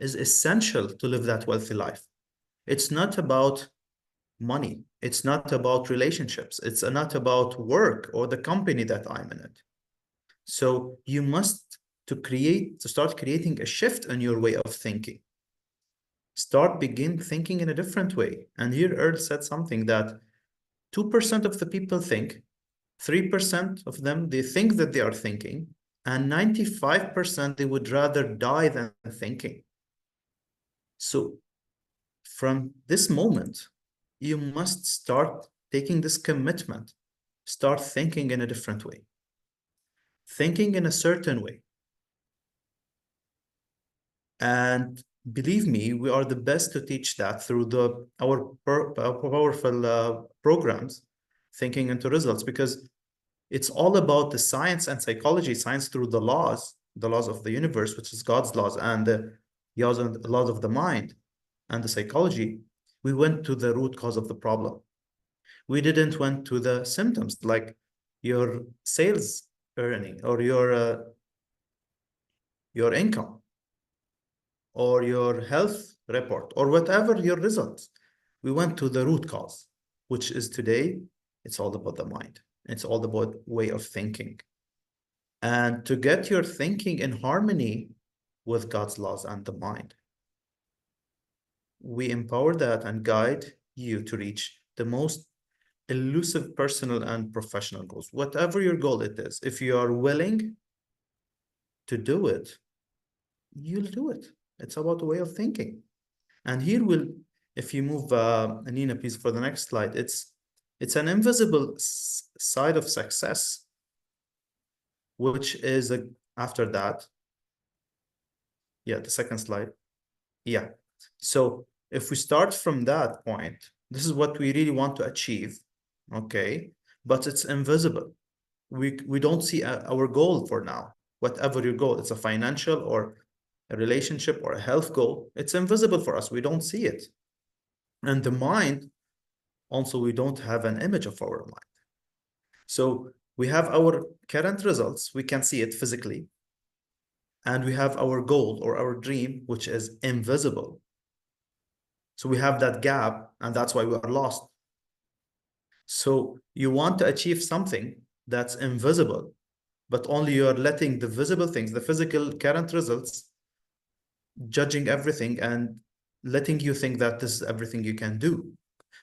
S2: is essential to live that wealthy life. It's not about money. It's not about relationships. It's not about work or the company that I'm in it. So you must to start creating a shift in your way of thinking. Begin thinking in a different way. And here Earl said something that 2% of the people think, 3% of them, they think that they are thinking, and 95% they would rather die than thinking. So from this moment, you must start taking this commitment, start thinking in a different way, thinking in a certain way. And believe me, we are the best to teach that through our powerful programs, Thinking into Results, because it's all about the science and psychology, science through the laws of the universe, which is God's laws, and the laws of the mind and the psychology. We went to the root cause of the problem. We didn't went to the symptoms like your sales earning or your income or your health report or whatever your results. We went to the root cause, which is today, it's all about the mind. It's all about way of thinking. And to get your thinking in harmony with God's laws and the mind, we empower that and guide you to reach the most elusive personal and professional goals. Whatever your goal it is, if you are willing to do it, you'll do it. It's about a way of thinking. And here if you move, Nina, please, for the next slide, it's an invisible side of success, which is after that. Yeah, the second slide. Yeah. So if we start from that point, this is what we really want to achieve, okay? But it's invisible. We don't see our goal for now. Whatever your goal, it's a financial or a relationship or a health goal, it's invisible for us. We don't see it. And the mind, also, we don't have an image of our mind. So we have our current results, we can see it physically. And we have our goal or our dream, which is invisible. So we have that gap, and that's why we are lost. So you want to achieve something that's invisible, but only you're letting the visible things, the physical current results, judging everything and letting you think that this is everything you can do.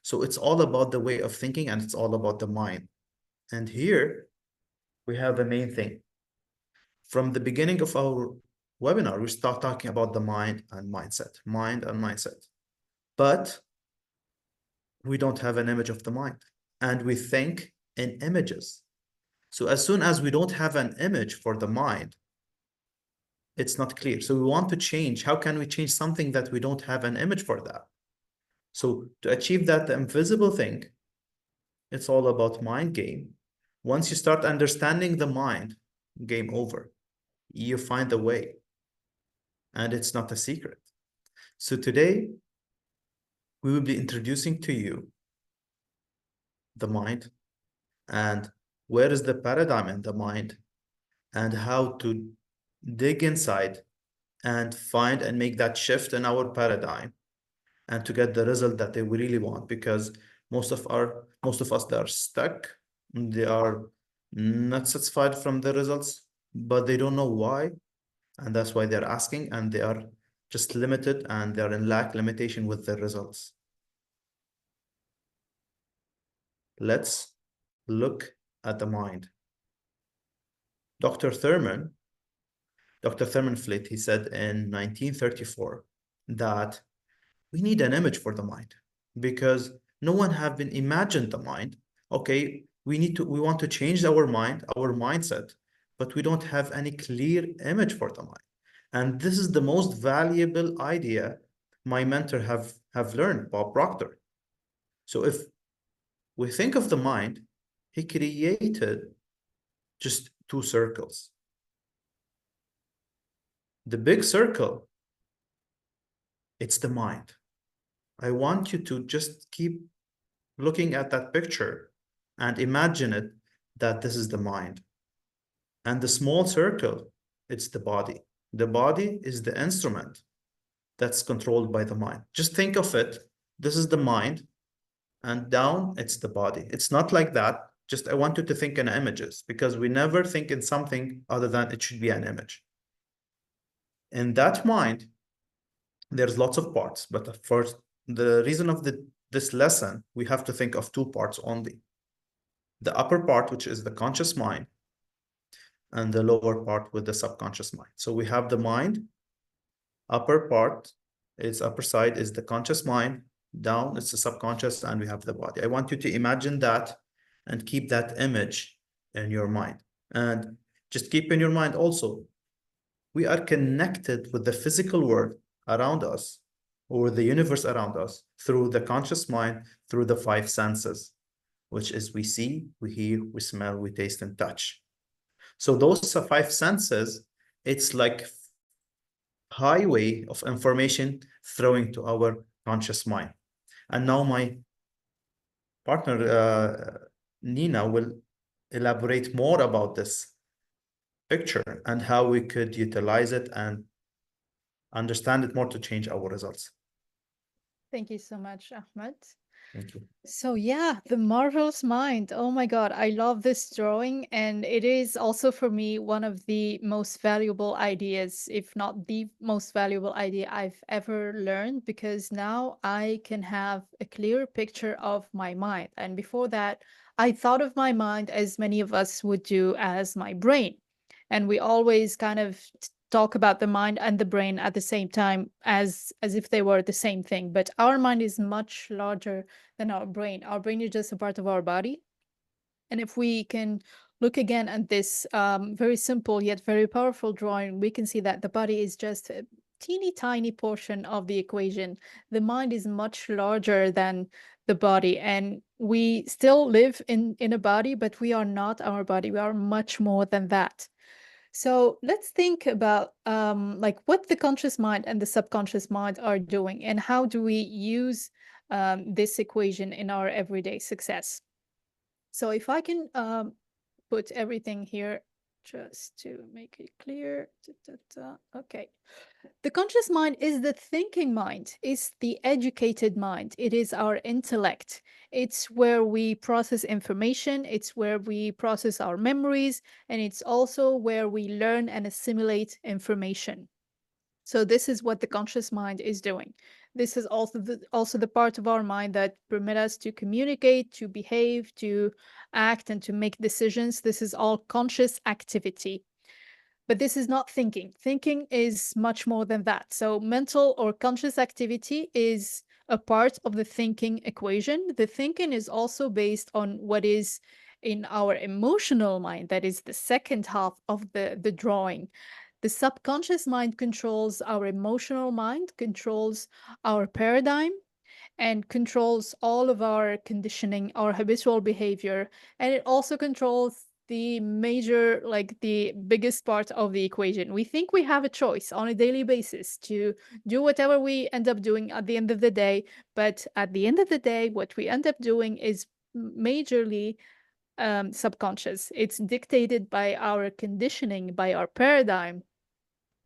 S2: So it's all about the way of thinking, and it's all about the mind. And here we have the main thing. From the beginning of our webinar, we start talking about the mind and mindset. But we don't have an image of the mind, and we think in images. So as soon as we don't have an image for the mind, it's not clear. So we want to change. How can we change something that we don't have an image for that? So to achieve that, the invisible thing, it's all about mind game. Once you start understanding the mind, game over. You find a way, and it's not a secret. So today, we will be introducing to you the mind and where is the paradigm in the mind and how to dig inside and find and make that shift in our paradigm and to get the result that they really want, because most of us that are stuck, they are not satisfied from the results, but they don't know why, and that's why they're asking, and they are just limited and they're in limitation with their results. Let's look at the mind. Dr. Thurman Fleet, he said in 1934 that we need an image for the mind because no one have been imagined the mind. Okay, we want to change our mind, our mindset, but we don't have any clear image for the mind. And this is the most valuable idea my mentor have learned, Bob Proctor. So if we think of the mind, he created just two circles. The big circle, it's the mind. I want you to just keep looking at that picture and imagine it that this is the mind. And the small circle, it's the body. The body is the instrument that's controlled by the mind. Just think of it. This is the mind, and down, it's the body. It's not like that. Just I want you to think in images because we never think in something other than it should be an image. In that mind, there's lots of parts, but for the reason of this lesson, we have to think of two parts only. The upper part, which is the conscious mind, and the lower part with the subconscious mind. So we have the mind, upper part, its upper side is the conscious mind, down it's the subconscious, and we have the body. I want you to imagine that and keep that image in your mind. And just keep in your mind also, we are connected with the physical world around us or the universe around us through the conscious mind, through the five senses, which is we see, we hear, we smell, we taste, and touch. So those five senses, it's like highway of information throwing to our conscious mind. And now my partner, Nina, will elaborate more about this picture and how we could utilize it and understand it more to change our results.
S1: Thank you so much, Ahmed.
S2: Thank you.
S1: So yeah, the marvelous mind. Oh my God, I love this drawing, and it is also for me one of the most valuable ideas, if not the most valuable idea I've ever learned, because now I can have a clear picture of my mind. And before that, I thought of my mind as many of us would do as my brain. And we always kind of talk about the mind and the brain at the same time as if they were the same thing. But our mind is much larger than our brain. Our brain is just a part of our body. And if we can look again at this very simple yet very powerful drawing, we can see that the body is just a teeny tiny portion of the equation. The mind is much larger than the body, and we still live in a body, but we are not our body. We are much more than that. So let's think about like what the conscious mind and the subconscious mind are doing, and how do we use this equation in our everyday success. So if I can put everything here just to make it clear. Okay. The conscious mind is the thinking mind, is the educated mind. It is our intellect. It's where we process information, it's where we process our memories, and it's also where we learn and assimilate information. So this is what the conscious mind is doing. This is also the part of our mind that permit us to communicate, to behave, to act, and to make decisions. This is all conscious activity. But this is not thinking. Thinking is much more than that. So mental or conscious activity is a part of the thinking equation. The thinking is also based on what is in our emotional mind. That is the second half of the drawing. The subconscious mind controls our emotional mind, controls our paradigm, and controls all of our conditioning, our habitual behavior. And it also controls the major, like the biggest part of the equation. We think we have a choice on a daily basis to do whatever we end up doing at the end of the day. But at the end of the day, what we end up doing is majorly subconscious. It's dictated by our conditioning, by our paradigm,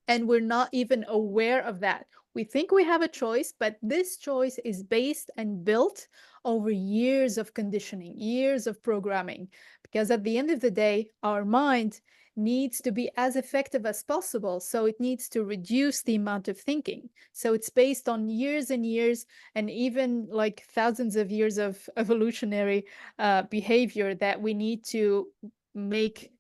S1: and we're not even aware of that. We think we have a choice, but this choice is based and built over years of conditioning, years of programming. Because at the end of the day, our mind needs to be as effective as possible. So it needs to reduce the amount of thinking. So it's based on years and years, and even like thousands of years of evolutionary behavior that we need to make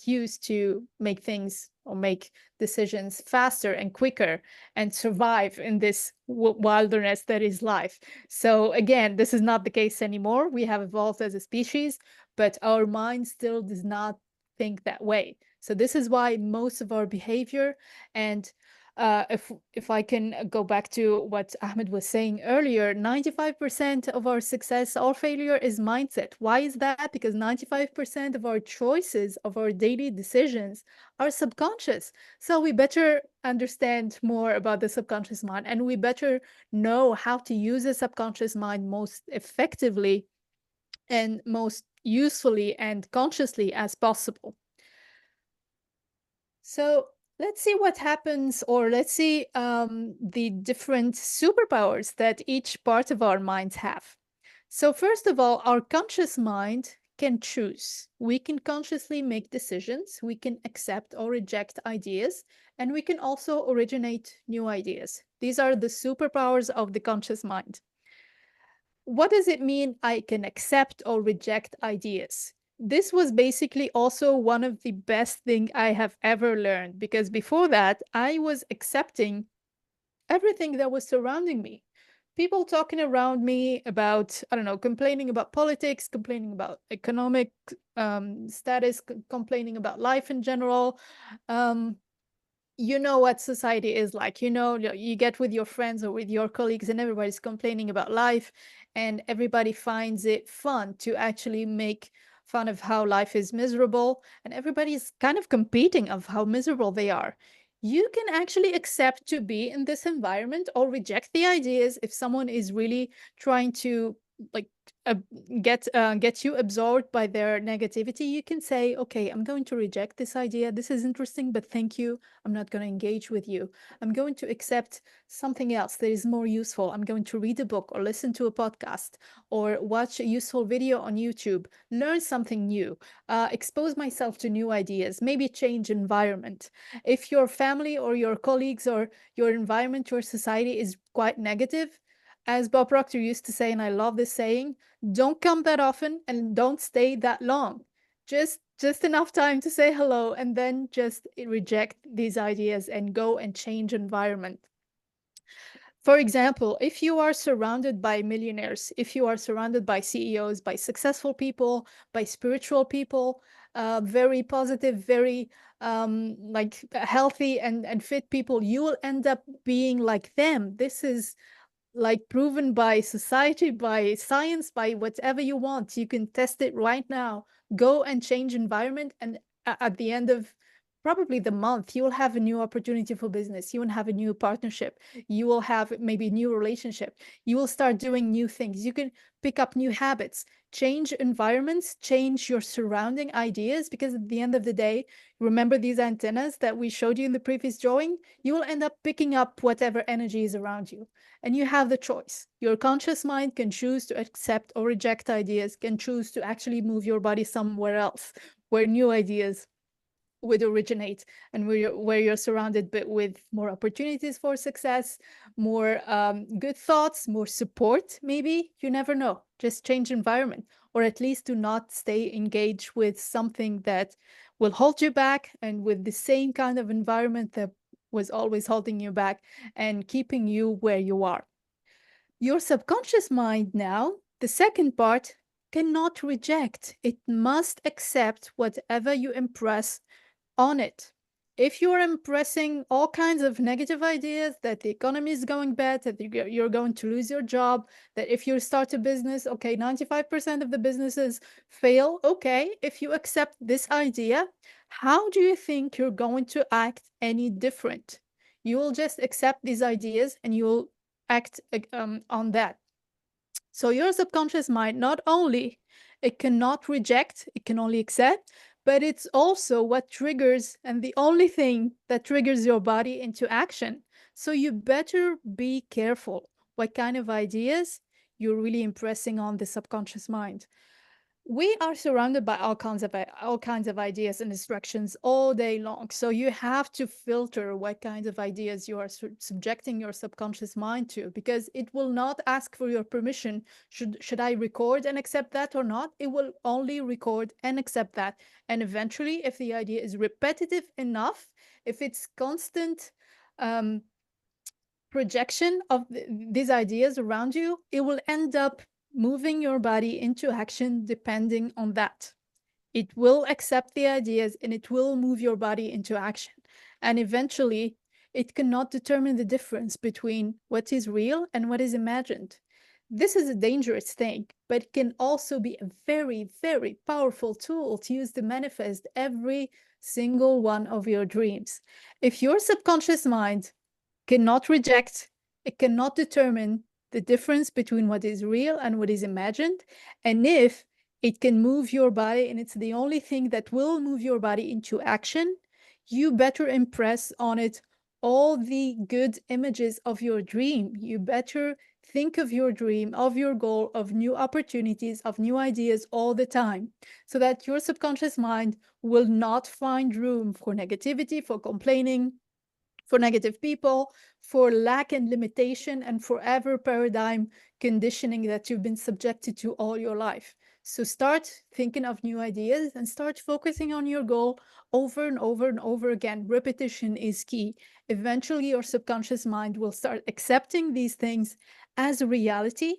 S1: use to make things or make decisions faster and quicker and survive in this wilderness that is life. So again, this is not the case anymore. We have evolved as a species, but our mind still does not think that way. So this is why most of our behavior, and if I can go back to what Ahmed was saying earlier, 95% of our success or failure is mindset. Why is that? Because 95% of our choices, of our daily decisions, are subconscious. So we better understand more about the subconscious mind, and we better know how to use the subconscious mind most effectively and most usefully and consciously as possible. So Let's see what happens, or let's see the different superpowers that each part of our minds have. So, first of all, our conscious mind can choose. We can consciously make decisions, we can accept or reject ideas, and we can also originate new ideas. These are the superpowers of the conscious mind. What does it mean I can accept or reject ideas? This was basically also one of the best thing I have ever learned, because before that I was accepting everything that was surrounding me. People talking around me about, I don't know, complaining about politics, complaining about economic status, complaining about life in general. Um, you know what society is like. You get with your friends or with your colleagues and everybody's complaining about life, and everybody finds it fun to actually make fun of how life is miserable, and everybody's kind of competing of how miserable they are. You can actually accept to be in this environment or reject the ideas if someone is really trying to, like, uh, get you absorbed by their negativity. You can say, okay, I'm going to reject this idea. This is interesting, but thank you. I'm not going to engage with you. I'm going to accept something else that is more useful. I'm going to read a book or listen to a podcast or watch a useful video on YouTube, learn something new, expose myself to new ideas, maybe change environment. If your family or your colleagues or your environment, your society is quite negative, as Bob Proctor used to say, and I love this saying, don't come that often and don't stay that long. Just enough time to say hello, and then just reject these ideas and go and change environment. For example, if you are surrounded by millionaires, if you are surrounded by CEOs, by successful people, by spiritual people, very positive, very like healthy and fit people, you will end up being like them. This is like proven by society, by science, by whatever you want. You can test it right now. Go and change environment, and at the end of probably the month, you will have a new opportunity for business. You will have a new partnership. You will have maybe a new relationship. You will start doing new things. You can pick up new habits, change environments, change your surrounding ideas, because at the end of the day, remember these antennas that we showed you in the previous drawing? You will end up picking up whatever energy is around you. And you have the choice. Your conscious mind can choose to accept or reject ideas, can choose to actually move your body somewhere else where new ideas would originate, and where you're surrounded with more opportunities for success, more good thoughts, more support. Maybe, you never know. Just change environment, or at least do not stay engaged with something that will hold you back, and with the same kind of environment that was always holding you back and keeping you where you are. Your subconscious mind now, the second part, cannot reject. It must accept whatever you impress on it. If you're impressing all kinds of negative ideas that the economy is going bad, that you're going to lose your job, that if you start a business, okay, 95% of the businesses fail. Okay, if you accept this idea, how do you think you're going to act any different? You will just accept these ideas and you will act on that. So your subconscious mind, not only it cannot reject, it can only accept, but it's also what triggers, and the only thing that triggers your body into action. So you better be careful what kind of ideas you're really impressing on the subconscious mind. We are surrounded by all kinds of ideas and instructions all day long. So you have to filter what kinds of ideas you are subjecting your subconscious mind to, because it will not ask for your permission. Should I record and accept that or not? It will only record and accept that. And eventually, if the idea is repetitive enough, if it's constant um, projection of these ideas around you, it will end up moving your body into action depending on that. It will accept the ideas and it will move your body into action. And eventually, it cannot determine the difference between what is real and what is imagined. This is a dangerous thing, but it can also be a very, very powerful tool to use to manifest every single one of your dreams. If your subconscious mind cannot reject, it cannot determine the difference between what is real and what is imagined. And if it can move your body, and it's the only thing that will move your body into action, you better impress on it all the good images of your dream. You better think of your dream, of your goal, of new opportunities, of new ideas all the time, so that your subconscious mind will not find room for negativity, for complaining, for negative people, for lack and limitation, and forever paradigm conditioning that you've been subjected to all your life. So start thinking of new ideas and start focusing on your goal over and over and over again. Repetition is key. Eventually, your subconscious mind will start accepting these things as a reality.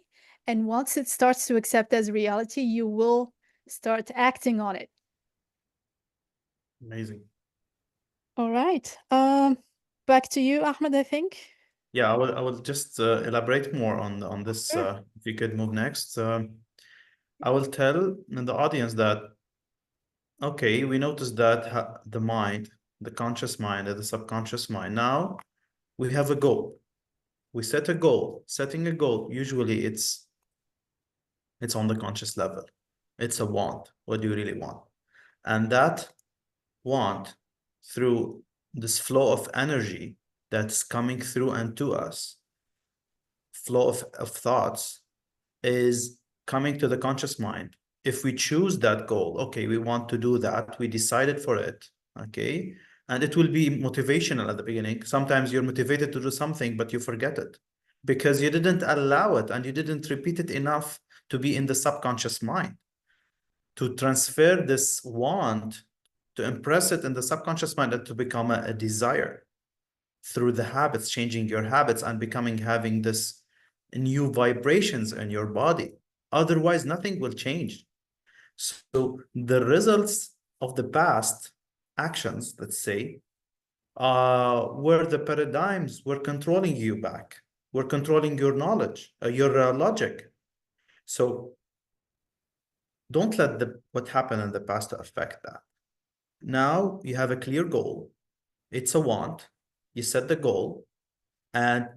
S1: And once it starts to accept as reality, you will start acting on it.
S2: Amazing.
S1: All right. Back to you, Ahmed, I think.
S2: Yeah, I will just elaborate more on this.
S1: Sure.
S2: If you could move next. I will tell the audience that, okay, we noticed that the mind, the conscious mind and the subconscious mind. Now we have a goal. We set a goal. Setting a goal, usually it's on the conscious level. It's a want. What do you really want? And that want, through this flow of energy that's coming through and to us, flow of thoughts, is coming to the conscious mind. If we choose that goal, okay, we want to do that, we decided for it, okay, and it will be motivational at the beginning. Sometimes you're motivated to do something, but you forget it because you didn't allow it and you didn't repeat it enough to be in the subconscious mind, to transfer this want, to impress it in the subconscious mind, and to become a desire through the habits, changing your habits and becoming, having this new vibrations in your body. Otherwise, nothing will change. So the results of the past actions, let's say, where the paradigms were controlling you back, were controlling your knowledge, your logic. So don't let what happened in the past to affect that. Now you have a clear goal. It's a want. You set the goal, and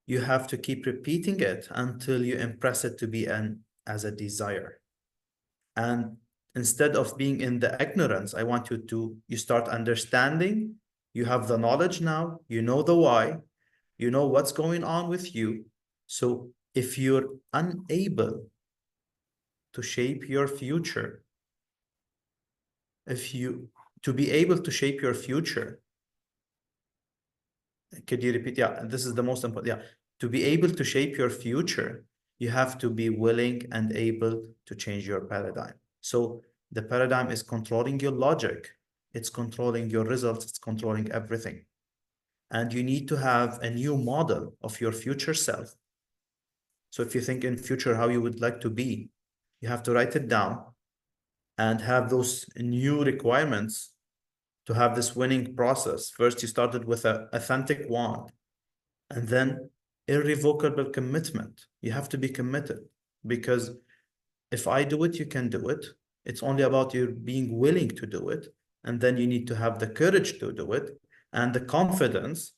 S2: you have to keep repeating it until you impress it to be as a desire. And instead of being in the ignorance, I want you start understanding. You have the knowledge now, you know the why, you know what's going on with you. So if you're unable to shape your future, if you to be able to shape your future, could you repeat? Yeah, this is the most important. Yeah, to be able to shape your future, you have to be willing and able to change your paradigm. So the paradigm is controlling your logic, it's controlling your results, it's controlling everything. And you need to have a new model of your future self. So if you think in future how you would like to be, you have to write it down and have those new requirements to have this winning process. First, you started with an authentic want, and then irrevocable commitment. You have to be committed, because if I do it, you can do it. It's only about you being willing to do it. And then you need to have the courage to do it and the confidence.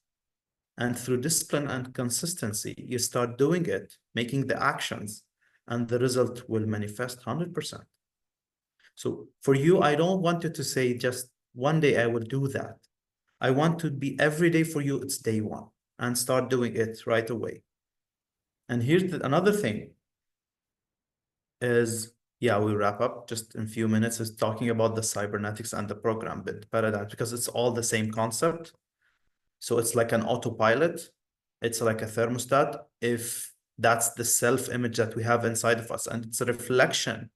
S2: And through discipline and consistency, you start doing it, making the actions, and the result will manifest 100%. So for you, I don't want you to say just one day I will do that. I want to be every day for you, it's day one, and start doing it right away. And here's another thing is, yeah, we wrap up just in a few minutes, is talking about the cybernetics and the program bit paradigm, because it's all the same concept. So it's like an autopilot. It's like a thermostat. If that's the self-image that we have inside of us, and it's a reflection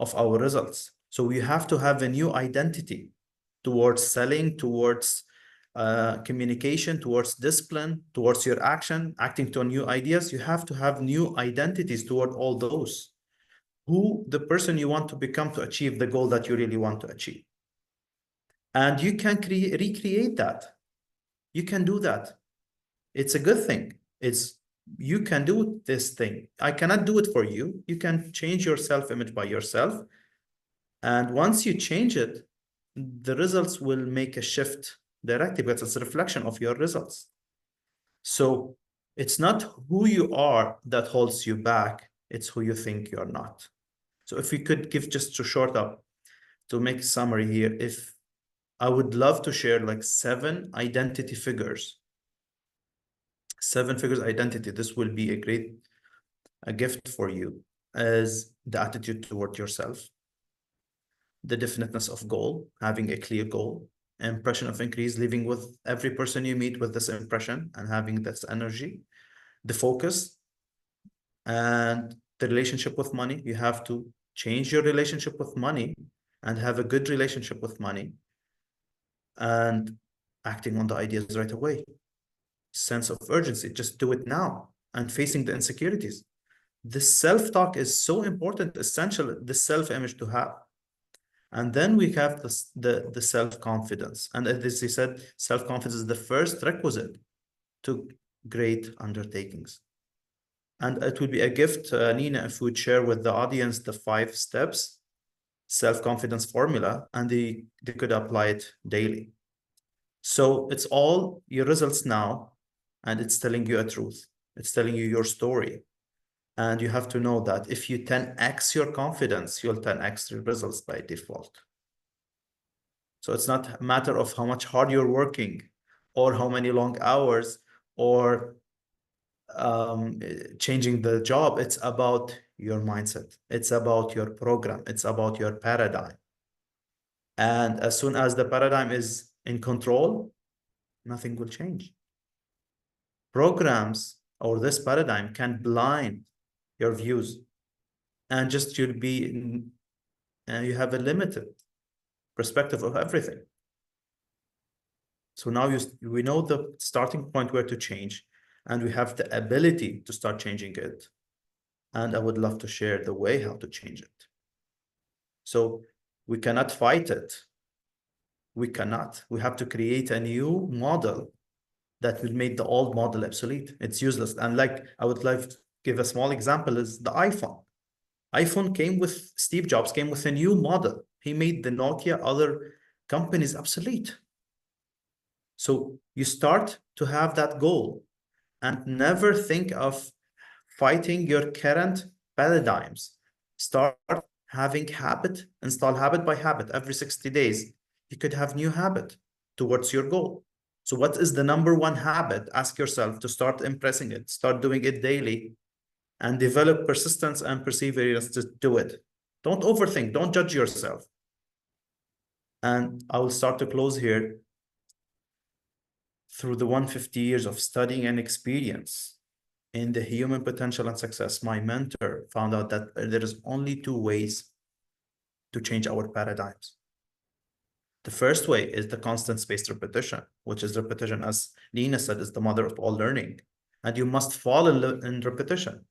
S2: of our results. So we have to have a new identity towards selling, towards communication, towards discipline, towards your action, acting to new ideas. You have to have new identities toward all those. Who the person you want to become to achieve the goal that you really want to achieve. And you can recreate that. You can do that. It's a good thing. You can do this thing. I cannot do it for you. You can change your self-image by yourself. And once you change it, the results will make a shift directly, because it's a reflection of your results. So it's not who you are that holds you back, it's who you think you're not. So if we could give just a short up to make a summary here, if I would love to share like 7 identity figures. 7 figures identity. This will be a gift for you as the attitude toward yourself, the definiteness of goal, having a clear goal, impression of increase, living with every person you meet with this impression and having this energy, the focus, and the relationship with money. You have to change your relationship with money and have a good relationship with money and acting on the ideas right away. Sense of urgency, just do it now, and facing the insecurities. This self-talk is so important, essential, the self-image to have. And then we have the self-confidence. And as you said, self-confidence is the first requisite to great undertakings. And it would be a gift, Nina, if we'd share with the audience the 5 steps, self-confidence formula, and they could apply it daily. So it's all your results now, and it's telling you a truth. It's telling you your story. And you have to know that if you 10x your confidence, you'll 10x your results by default. So it's not a matter of how much hard you're working or how many long hours or changing the job. It's about your mindset. It's about your program. It's about your paradigm. And as soon as the paradigm is in control, nothing will change. Programs or this paradigm can blind your views, and just you'll be you have a limited perspective of everything. So now we know the starting point where to change, and we have the ability to start changing it. And I would love to share the way how to change it. So we cannot fight it. We cannot. We have to create a new model that will make the old model obsolete. It's useless. And like I would like to give a small example is the iPhone. iPhone came with, Steve Jobs came with a new model. He made the Nokia, other companies obsolete. So you start to have that goal and never think of fighting your current paradigms. Start having habit, install habit by habit. Every 60 days, you could have new habit towards your goal. So what is the number one habit? Ask yourself to start impressing it, start doing it daily, and develop persistence and perseverance to do it. Don't overthink, don't judge yourself. And I will start to close here. Through the 150 years of studying and experience in the human potential and success, my mentor found out that there is only 2 ways to change our paradigms. The first way is the constant spaced repetition, which is repetition, as Nina said, is the mother of all learning. And you must fall in repetition.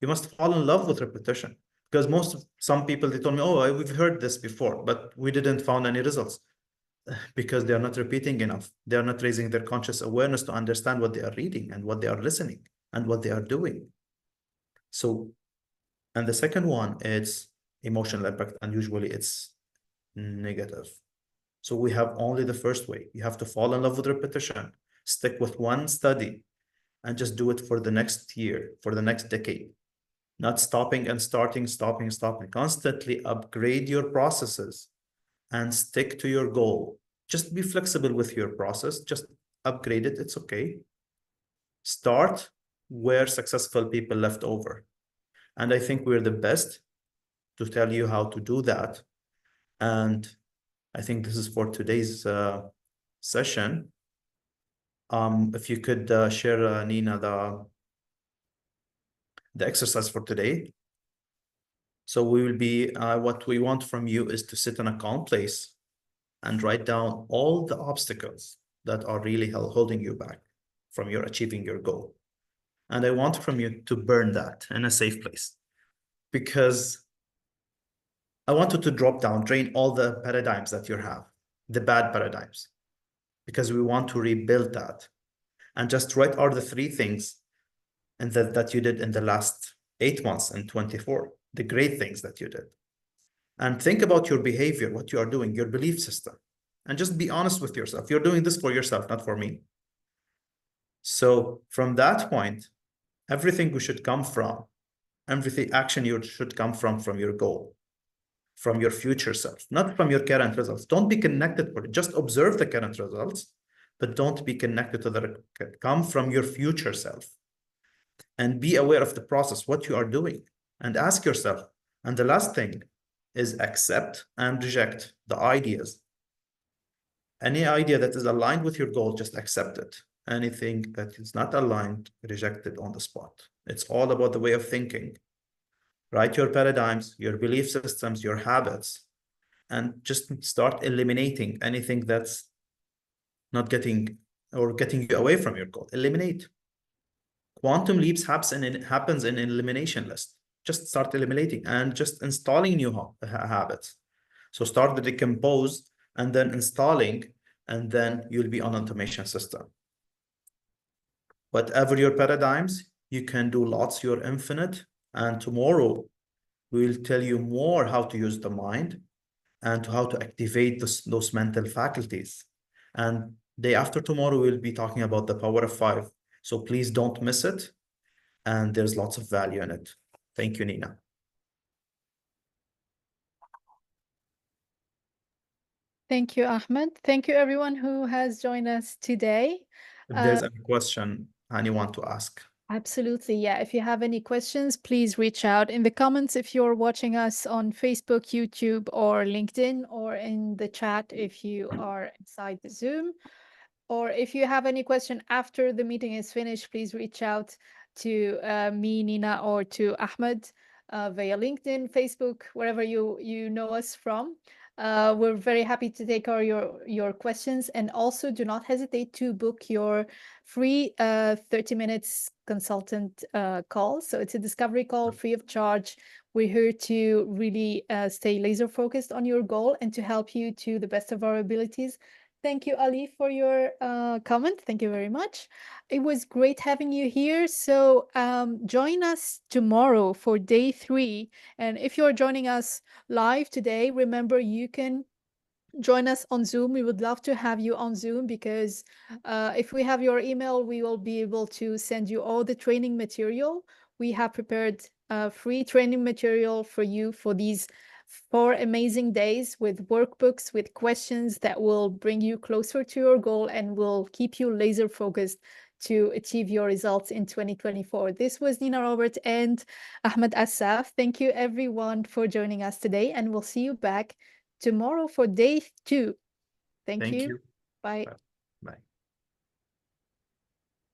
S2: You must fall in love with repetition. Because some people, they told me, oh, we've heard this before, but we didn't find any results. Because they are not repeating enough. They are not raising their conscious awareness to understand what they are reading and what they are listening and what they are doing. So, and the second one is emotional impact, and usually it's negative. So we have only the first way. You have to fall in love with repetition, stick with one study, and just do it for the next year, for the next decade. Not stopping and starting, stopping, stopping. Constantly upgrade your processes and stick to your goal. Just be flexible with your process. Just upgrade it. It's okay. Start where successful people left over. And I think we're the best to tell you how to do that. And I think this is for today's session. If you could share, Nina, the exercise for today. So we will be, what we want from you is to sit in a calm place and write down all the obstacles that are really holding you back from your achieving your goal. And I want from you to burn that in a safe place, because I want you to drop down, drain all the paradigms that you have, the bad paradigms, because we want to rebuild that. And just write all the 3 things and that you did in the last 8 months and 24, the great things that you did. And think about your behavior, what you are doing, your belief system, and just be honest with yourself. You're doing this for yourself, not for me. So from that point, everything we should come from, everything action you should come from your goal. from your future self, not from your current results. Don't be connected for it. Just observe the current results, but don't be connected to the come from your future self. And be aware of the process, what you are doing, and ask yourself. And the last thing is accept and reject the ideas. Any idea that is aligned with your goal, just accept it. Anything that is not aligned, reject it on the spot. It's all about the way of thinking. Write your paradigms, your belief systems, your habits, and just start eliminating anything that's not getting or getting you away from your goal. Eliminate. Quantum leaps happens in elimination list. Just start eliminating and just installing new habits. So start the decompose and then installing, and then you'll be on automation system. Whatever your paradigms, you can do lots, you're infinite. And tomorrow we'll tell you more how to use the mind and how to activate those mental faculties. And day after tomorrow, we'll be talking about the power of 5. So please don't miss it. And there's lots of value in it. Thank you, Nina.
S1: Thank you, Ahmed. Thank you, everyone who has joined us today.
S2: If there's a question anyone to ask.
S1: Absolutely. Yeah. If you have any questions, please reach out in the comments if you're watching us on Facebook, YouTube, or LinkedIn, or in the chat if you are inside the Zoom. Or if you have any question after the meeting is finished, please reach out to me, Nina, or to Ahmed via LinkedIn, Facebook, wherever you know us from. We're very happy to take your questions, and also do not hesitate to book your free 30 minutes consultant call. So it's a discovery call free of charge. We're here to really stay laser focused on your goal and to help you to the best of our abilities. Thank you, Ali, for your comment. Thank you very much. It was great having you here. So join us tomorrow for day 3. And if you're joining us live today, remember you can join us on Zoom. We would love to have you on Zoom, because if we have your email, we will be able to send you all the training material. We have prepared free training material for you for these 4 amazing days with workbooks, with questions that will bring you closer to your goal and will keep you laser focused to achieve your results in 2024. This was Nina Robert and Ahmed Assaf. Thank you everyone for joining us today, and we'll see you back tomorrow for day 2. Thank you.
S2: you.
S1: Bye.
S2: Bye.